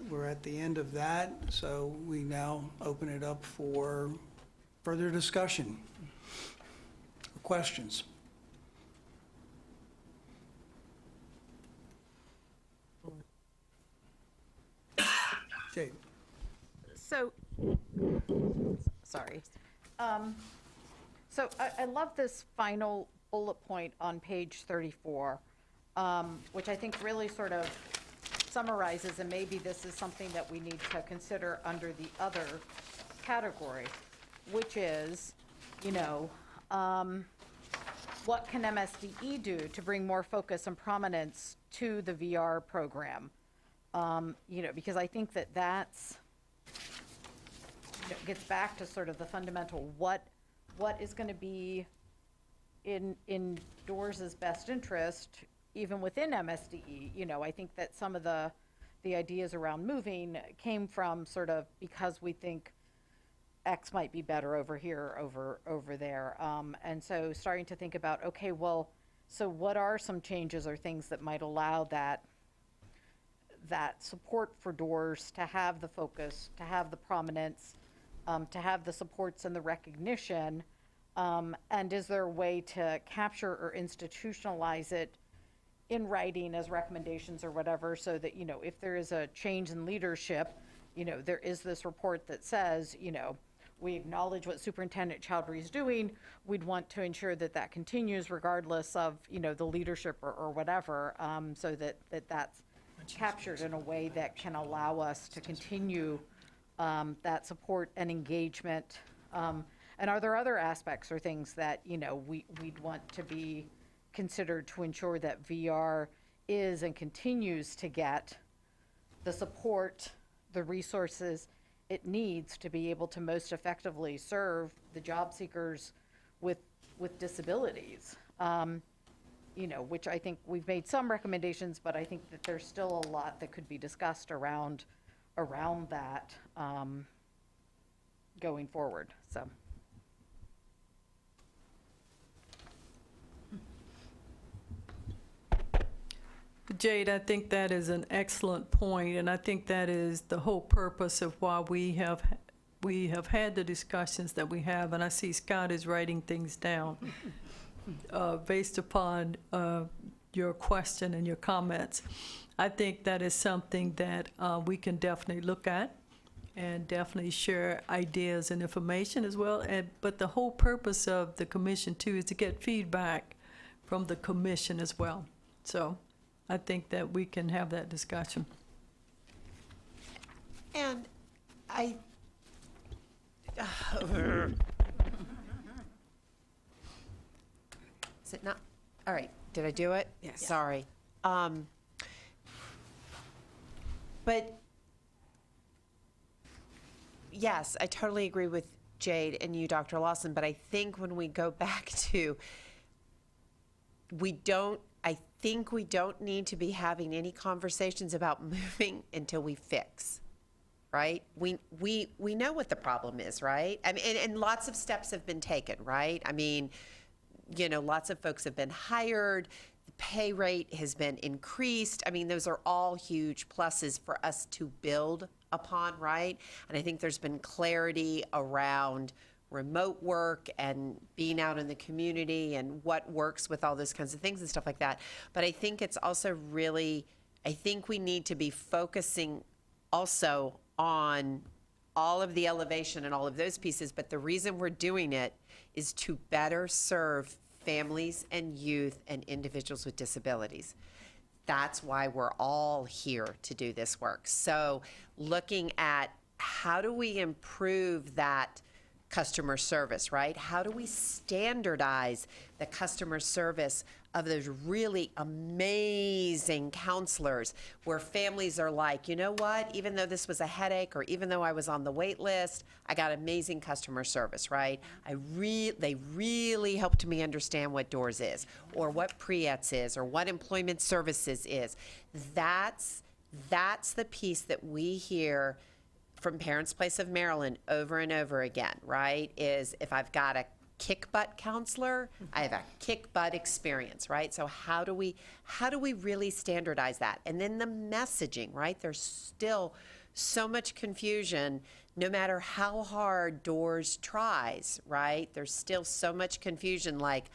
D: we're at the end of that. So we now open it up for further discussion or questions. Jade.
I: So, sorry. So I love this final bullet point on page 34, which I think really sort of summarizes, and maybe this is something that we need to consider under the other category, which is, what can MSDE do to bring more focus and prominence to the VR program? Because I think that's gets back to sort of the fundamental what is going to be in DORS's best interest, even within MSDE. I think that some of the ideas around moving came from sort of because we think X might be better over here, over there. And so starting to think about, okay, well, so what are some changes or things that might allow that support for DORS to have the focus, to have the prominence, to have the supports and the recognition, and is there a way to capture or institutionalize it in writing as recommendations or whatever, so that, if there is a change in leadership, there is this report that says, we acknowledge what Superintendent Chowdhury is doing. We'd want to ensure that that continues regardless of, the leadership or whatever, so that's captured in a way that can allow us to continue that support and engagement. And are there other aspects or things that, we'd want to be considered to ensure that VR is and continues to get the support, the resources it needs to be able to most effectively serve the job seekers with disabilities? Which I think we've made some recommendations, but I think that there's still a lot that could be discussed around that going forward, so.
E: Jade, I think that is an excellent point, and I think that is the whole purpose of why we have had the discussions that we have, and I see Scott is writing things down based upon your question and your comments. I think that is something that we can definitely look at and definitely share ideas and information as well. But the whole purpose of the commission too is to get feedback from the commission as well. So I think that we can have that discussion.
H: And I, is it not? All right, did I do it?
C: Yes.
H: Sorry. But yes, I totally agree with Jade and you, Dr. Lawson, but I think when we go back to, I think we don't need to be having any conversations about moving until we fix, right? We know what the problem is, right? I mean, and lots of steps have been taken, right? I mean, lots of folks have been hired, the pay rate has been increased. I mean, those are all huge pluses for us to build upon, right? And I think there's been clarity around remote work and being out in the community and what works with all those kinds of things and stuff like that. But I think it's also I think we need to be focusing also on all of the elevation and all of those pieces. But the reason we're doing it is to better serve families and youth and individuals with disabilities. That's why we're all here to do this work. So looking at how do we improve that customer service, right? How do we standardize the customer service of those really amazing counselors where families are like, you know what, even though this was a headache or even though I was on the wait list, I got amazing customer service, right? They really helped me understand what DORS is or what PREETS is or what employment services is. That's the piece that we hear from Parents Place of Maryland over and over again, right? Is if I've got a kick butt counselor, I have a kick butt experience, right? So how do we really standardize that? And then the messaging, right? There's still so much confusion no matter how hard DORS tries, right? There's still so much confusion, like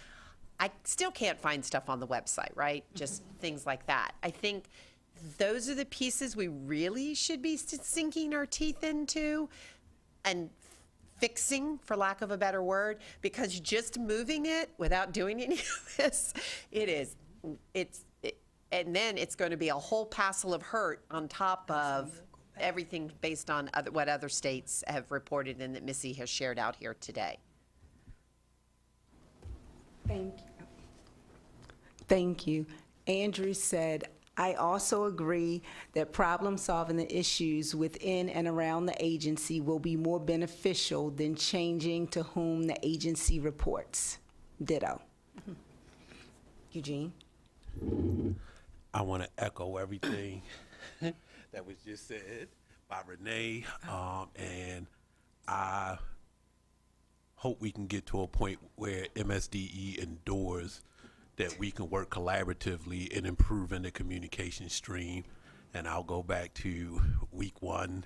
H: I still can't find stuff on the website, right? Just things like that. I think those are the pieces we really should be sinking our teeth into and fixing, for lack of a better word, because just moving it without doing any of this, and then it's going to be a whole passel of hurt on top of everything based on what other states have reported and that Missy has shared out here today.
C: Thank you. Andrew said, I also agree that problem-solving the issues within and around the agency will be more beneficial than changing to whom the agency reports. Ditto. Eugene?
M: I want to echo everything that was just said by Renee, and I hope we can get to a point where MSDE and DORS that we can work collaboratively in improving the communication stream. And I'll go back to week one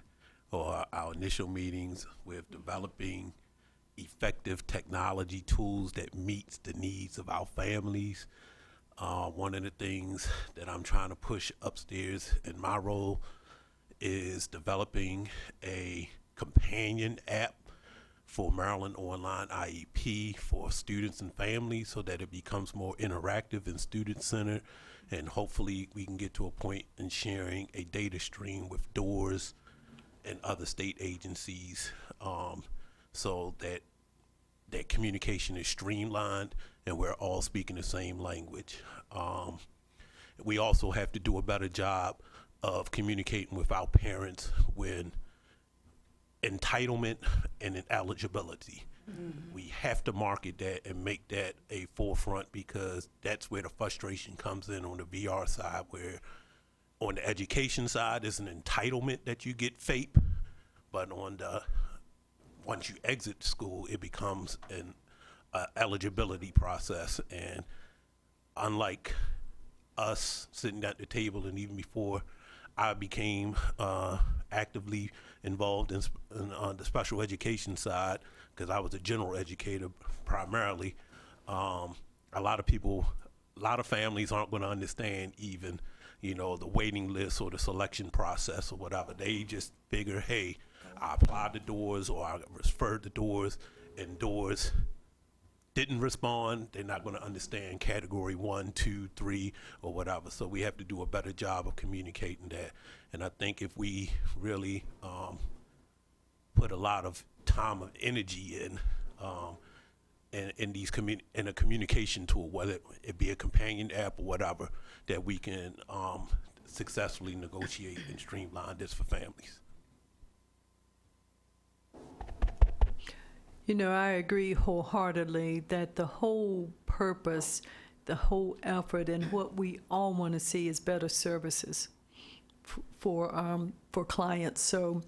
M: or our initial meetings with developing effective technology tools that meets the needs of our families, One of the things that I'm trying to push upstairs in my role is developing a companion app for Maryland Online IEP for students and families so that it becomes more interactive and student-centered, and hopefully we can get to a point in sharing a data stream with DORS and other state agencies, so that communication is streamlined and we're all speaking the same language. We also have to do a better job of communicating with our parents when entitlement and eligibility. We have to market that and make that a forefront, because that's where the frustration comes in on the VR side, where on the education side it's an entitlement that you get FAPE, but on the once you exit school it becomes an eligibility process. And unlike us sitting at the table, and even before I became actively involved in the special education side, because I was a general educator primarily, a lot of families aren't going to understand even, the waiting list or the selection process or whatever. They just figure, hey, I applied to DORS or I referred to DORS, and DORS didn't respond. They're not going to understand category 1, 2, 3, or whatever. So we have to do a better job of communicating that. And I think if we really put a lot of time and energy in these in a communication tool, whether it be a companion app or whatever, that we can successfully negotiate and streamline this for families.
E: I agree wholeheartedly that the whole purpose, the whole effort, and what we all want to see is better services for clients. So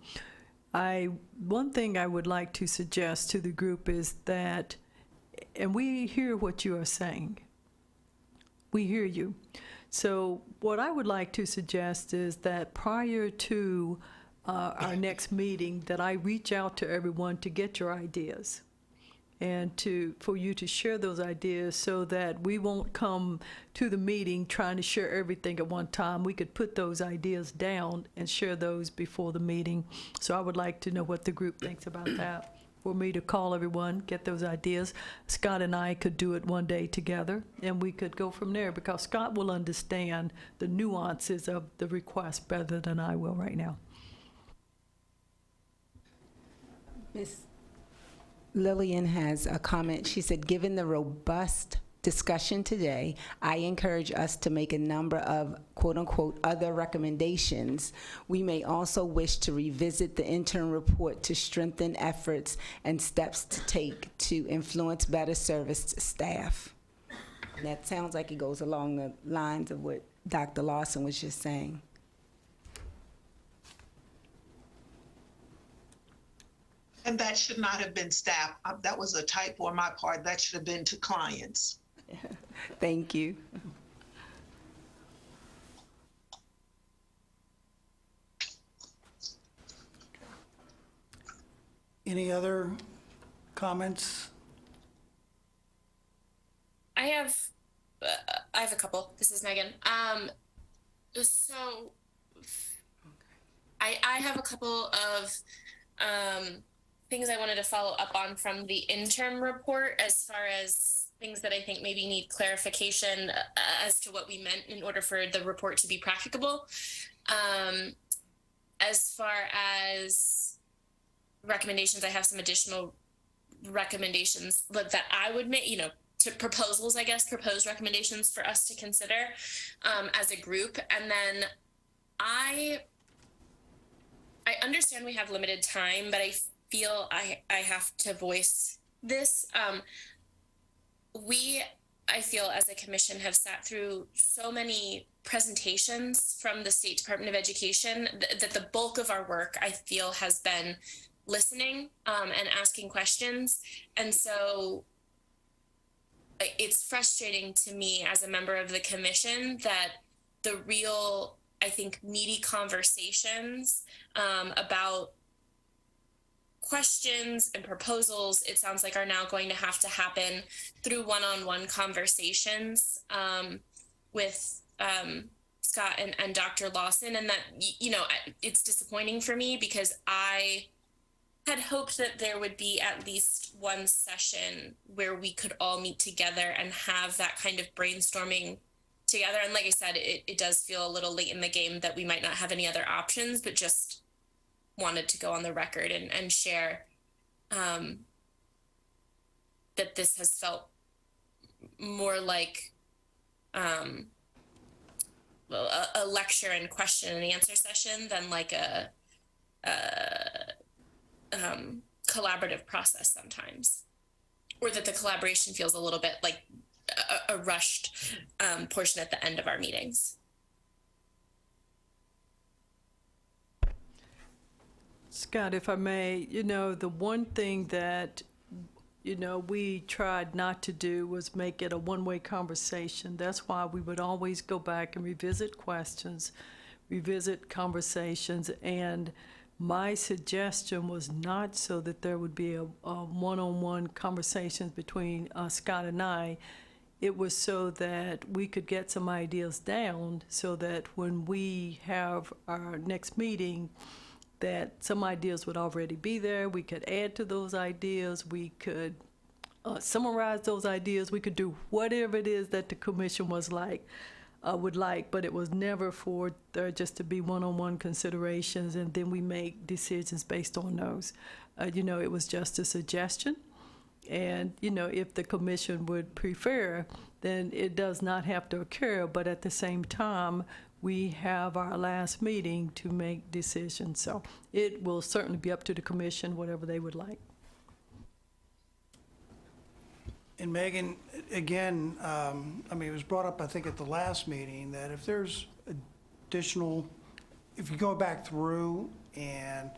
E: one thing I would like to suggest to the group is that, and we hear what you are saying. We hear you. So what I would like to suggest is that prior to our next meeting, that I reach out to everyone to get your ideas, and for you to share those ideas, so that we won't come to the meeting trying to share everything at one time. We could put those ideas down and share those before the meeting. So I would like to know what the group thinks about that. For me to call everyone, get those ideas. Scott and I could do it one day together, and we could go from there, because Scott will understand the nuances of the request better than I will right now.
C: Ms. Lillian has a comment. She said, given the robust discussion today, I encourage us to make a number of quote-unquote other recommendations. We may also wish to revisit the interim report to strengthen efforts and steps to take to influence better service to staff. And that sounds like it goes along the lines of what Dr. Lawson was just saying.
G: And that should not have been staff. That was a typo on my part. That should have been to clients.
C: Thank you.
D: Any other comments?
A: I have a couple. This is Megan. So I have a couple of things I wanted to follow up on from the interim report, as far as things that I think maybe need clarification as to what we meant in order for the report to be practicable. As far as recommendations, I have some additional recommendations that I would make, to proposals, I guess, proposed recommendations for us to consider as a group. And then I understand we have limited time, but I feel I have to voice this. I feel as a commission have sat through so many presentations from the State Department of Education that the bulk of our work, I feel, has been listening and asking questions. And so it's frustrating to me as a member of the commission that the real, I think, meaty conversations about questions and proposals, it sounds like, are now going to happen through one-on-one conversations. with Scott and Dr. Lawson, and that, it's disappointing for me because I had hoped that there would be at least one session where we could all meet together and have that kind of brainstorming together. And like I said, it does feel a little late in the game that we might not have any other options, but just wanted to go on the record and share that this has felt more like a lecture and question and answer session than like a collaborative process sometimes, or that the collaboration feels a little bit like a rushed portion at the end of our meetings.
E: Scott, if I may, the one thing that, we tried not to do was make it a one-way conversation. That's why we would always go back and revisit questions, revisit conversations, and my suggestion was not so that there would be a one-on-one conversations between Scott and I. It was so that we could get some ideas down so that when we have our next meeting, that some ideas would already be there. We could add to those ideas. We could summarize those ideas. We could do whatever it is that the commission would like, but it was never for there just to be one-on-one considerations and then we make decisions based on those. It was just a suggestion. And, if the commission would prefer, then it does not have to occur. But at the same time, we have our last meeting to make decisions. So it will certainly be up to the commission, whatever they would like.
D: And Megan, again, it was brought up, I think, at the last meeting, that if there's additional, if you go back through and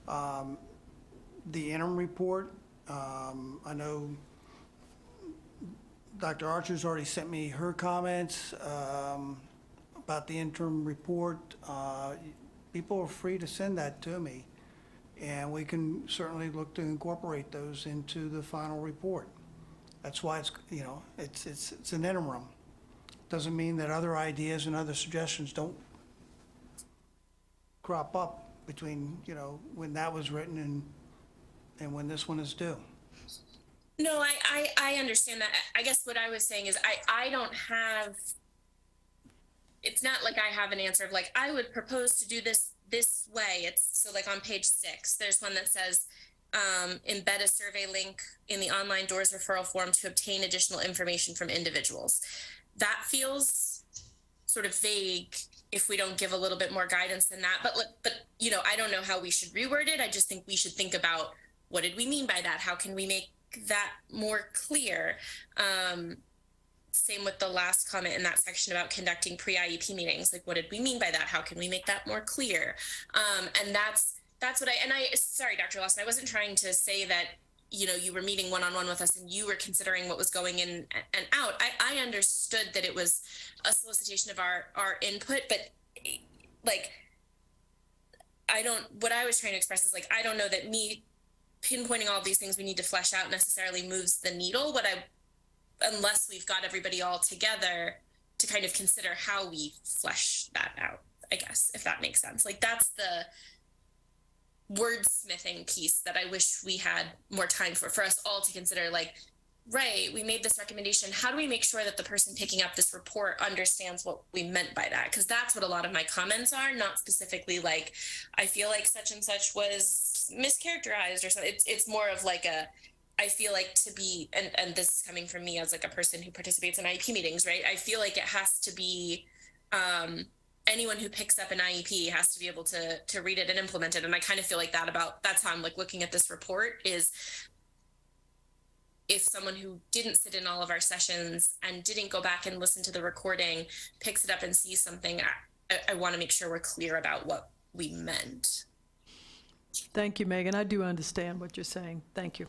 D: the interim report, I know Dr. Archer's already sent me her comments about the interim report. People are free to send that to me, and we can certainly look to incorporate those into the final report. That's why it's an interim. Doesn't mean that other ideas and other suggestions don't crop up between, when that was written and when this one is due.
A: No, I understand that. I guess what I was saying is I don't have, it's not like I have an answer of like, I would propose to do this way. It's so like on page 6, there's one that says, embed a survey link in the online DORS referral form to obtain additional information from individuals. That feels sort of vague if we don't give a little bit more guidance than that. But I don't know how we should reword it. I just think we should think about what did we mean by that? How can we make that more clear? Same with the last comment in that section about conducting pre-IEP meetings. Like, what did we mean by that? How can we make that more clear? And that's what sorry, Dr. Lawson, I wasn't trying to say that, you were meeting one-on-one with us and you were considering what was going in and out. I understood that it was a solicitation of our input, but like, what I was trying to express is like, I don't know that me pinpointing all of these things we need to flesh out necessarily moves the needle. Unless we've got everybody all together to kind of consider how we flesh that out, I guess, if that makes sense. Like, that's the wordsmithing piece that I wish we had more time for us all to consider. Like, right, we made this recommendation. How do we make sure that the person picking up this report understands what we meant by that? Because that's what a lot of my comments are, not specifically like, I feel like such and such was mischaracterized or something. It's more of like I feel like to be, and this is coming from me as like a person who participates in IEP meetings, right? I feel like it has to be, anyone who picks up an IEP has to be able to read it and implement it. And I kind of feel like that's how I'm like looking at this report is, if someone who didn't sit in all of our sessions and didn't go back and listen to the recording picks it up and sees something, I want to make sure we're clear about what we meant.
E: Thank you, Megan. I do understand what you're saying. Thank you.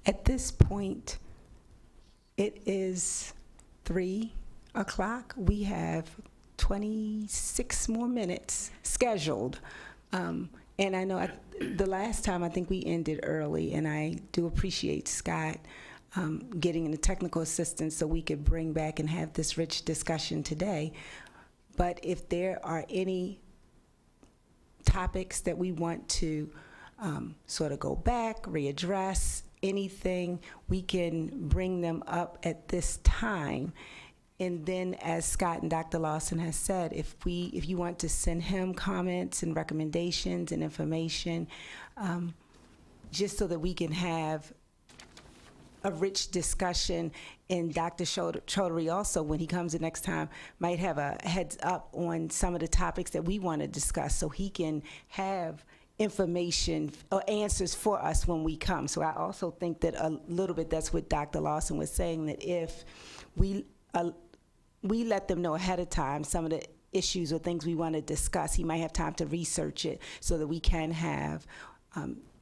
C: At this point, it is 3:00. We have 26 more minutes scheduled. And I know the last time I think we ended early, and I do appreciate Scott getting the technical assistance so we could bring back and have this rich discussion today. But if there are any topics that we want to sort of go back, readdress, anything, we can bring them up at this time. And then, as Scott and Dr. Lawson has said, if you want to send him comments and recommendations and information, just so that we can have a rich discussion, and Dr. Chaudhary also, when he comes the next time, might have a heads up on some of the topics that we want to discuss, so he can have information or answers for us when we come. So I also think that a little bit that's what Dr. Lawson was saying, that if we let them know ahead of time some of the issues or things we want to discuss, he might have time to research it so that we can have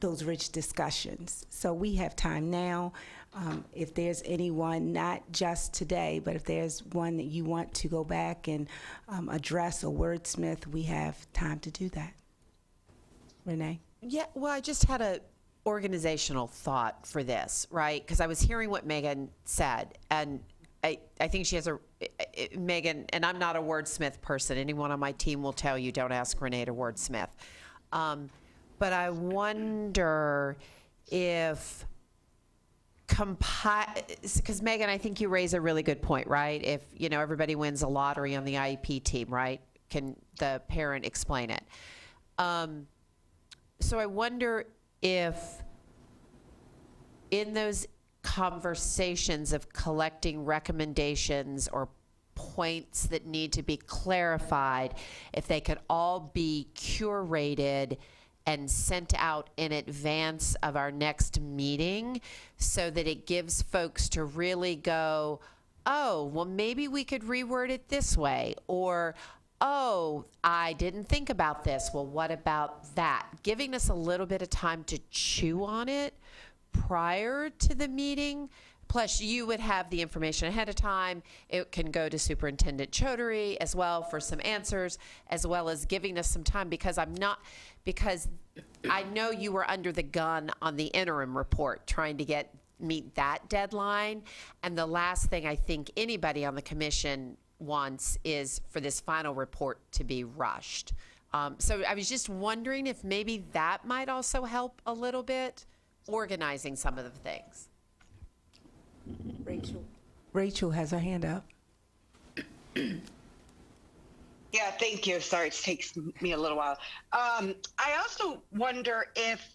C: those rich discussions. So we have time now. If there's anyone, not just today, but if there's one that you want to go back and address or wordsmith, we have time to do that. Renee?
H: Yeah, well, I just had a organizational thought for this, right? Because I was hearing what Megan said, and I think she has Megan, and I'm not a wordsmith person. Anyone on my team will tell you, don't ask Renee to wordsmith. But I wonder if because Megan, I think you raise a really good point, right? If, everybody wins a lottery on the IEP team, right? Can the parent explain it? So I wonder if in those conversations of collecting recommendations or points that need to be clarified, if they could all be curated and sent out in advance of our next meeting, so that it gives folks to really go, oh, well, maybe we could reword it this way, or, oh, I didn't think about this. Well, what about that? Giving us a little bit of time to chew on it prior to the meeting. Plus, you would have the information ahead of time. It can go to Superintendent Chaudhary as well for some answers, as well as giving us some time, because I know you were under the gun on the interim report trying to meet that deadline. And the last thing I think anybody on the commission wants is for this final report to be rushed. So I was just wondering if maybe that might also help a little bit, organizing some of the things.
C: Rachel has her hand up.
L: Yeah, thank you. Sorry, it takes me a little while. I also wonder if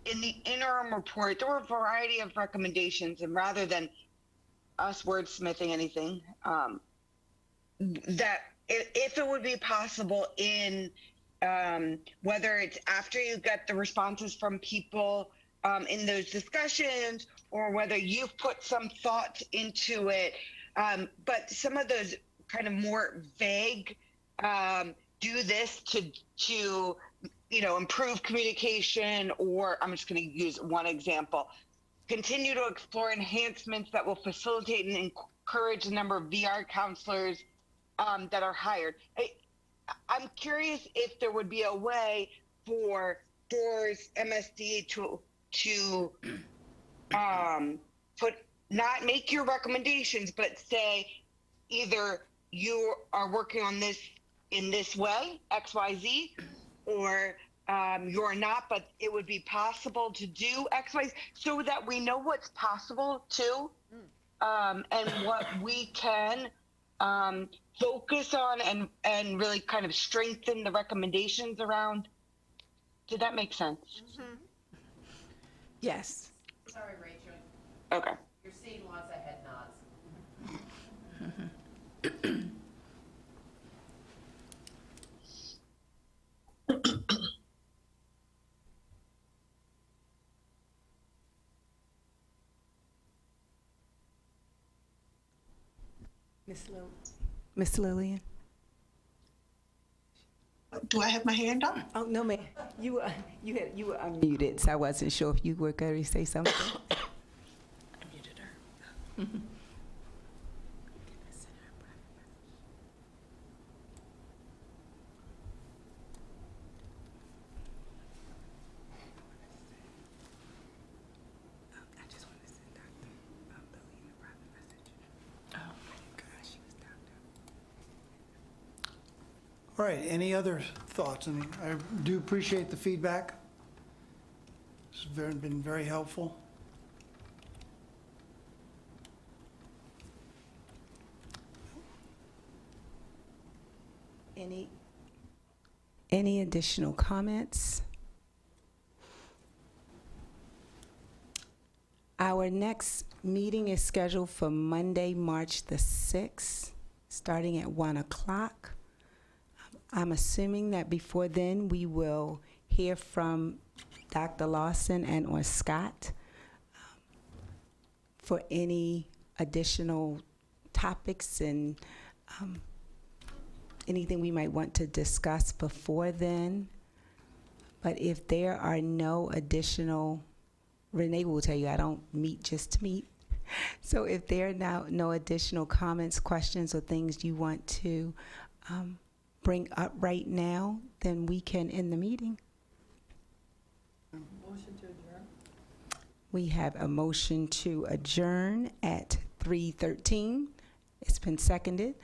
L: in the interim report, there were a variety of recommendations, and rather than us wordsmithing anything, that if it would be possible in whether it's after you get the responses from people in those discussions, or whether you've put some thought into it, but some of those kind of more vague, do this to improve communication, or I'm just going to use one example, continue to explore enhancements that will facilitate and encourage the number of VR counselors that are hired. I'm curious if there would be a way for DORS, MSD to not make your recommendations, but say either you are working on this in this way, XYZ, or you're not, but it would be possible to do XYZ, so that we know what's possible too, and what we can focus on and really kind of strengthen the recommendations around. Did that make sense?
H: Mm-hmm.
C: Yes.
H: Sorry, Rachel.
L: Okay.
H: You're seeing lots of head nods.
C: Miss Lillian?
G: Do I have my hand up?
C: Oh, no, ma'am. You were unmuted, so I wasn't sure if you were going to say something.
J: I muted her.
D: All right, any other thoughts? I do appreciate the feedback. It's been very helpful.
C: Any additional comments? Our next meeting is scheduled for Monday, March the 6th, starting at 1 o'clock. I'm assuming that before then, we will hear from Dr. Lawson and or Scott for any additional topics and anything we might want to discuss before then. But if there are no additional, Renee will tell you I don't meet just to meet. So if there are now no additional comments, questions, or things you want to bring up right now, then we can end the meeting.
E: Motion to adjourn.
C: We have a motion to adjourn at 3:13. It's been seconded.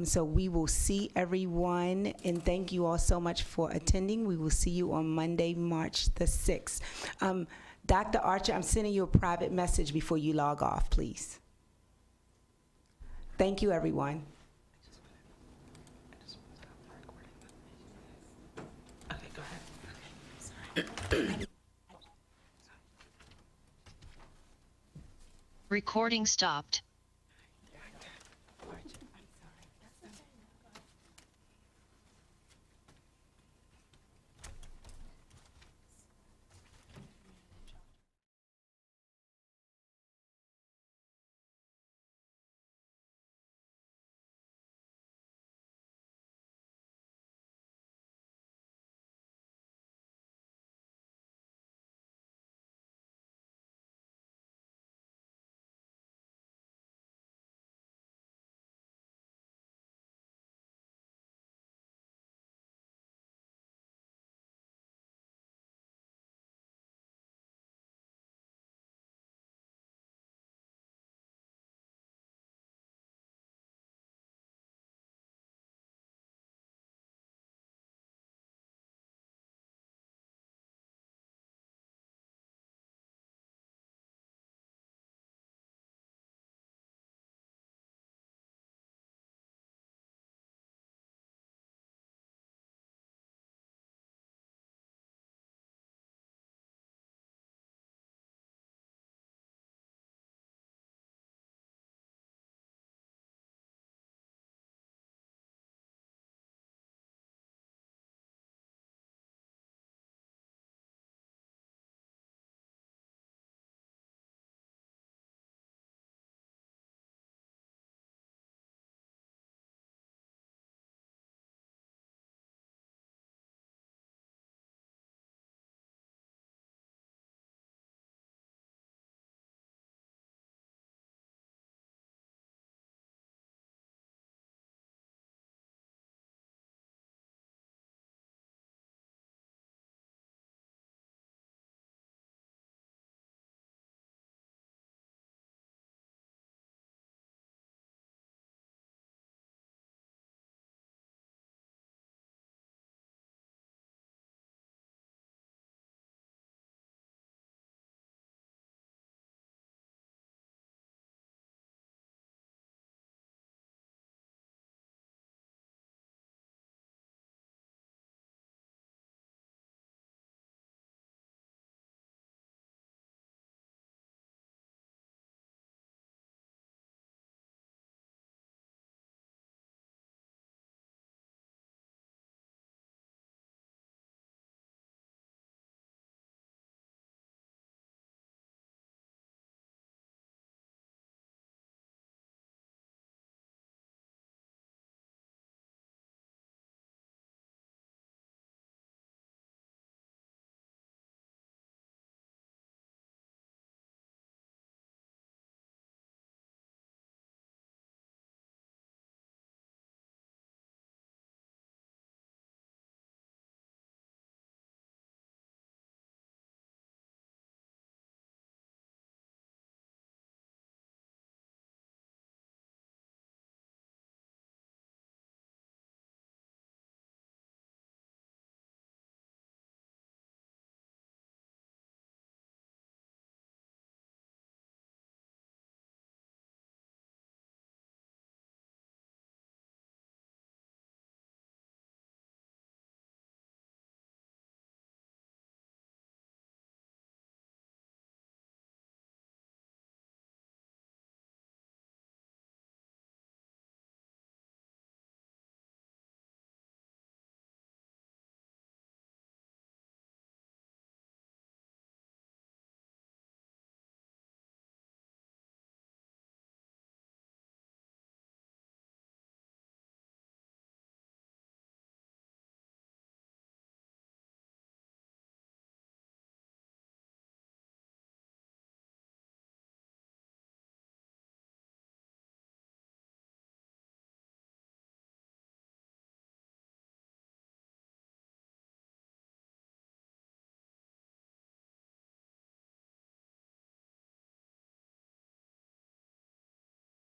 C: So we will see everyone, and thank you all so much for attending. We will see you on Monday, March the 6th. Dr. Archer, I'm sending you a private message before you log off, please. Thank you, everyone.
J: Okay, go ahead. Sorry.
B: Recording stopped.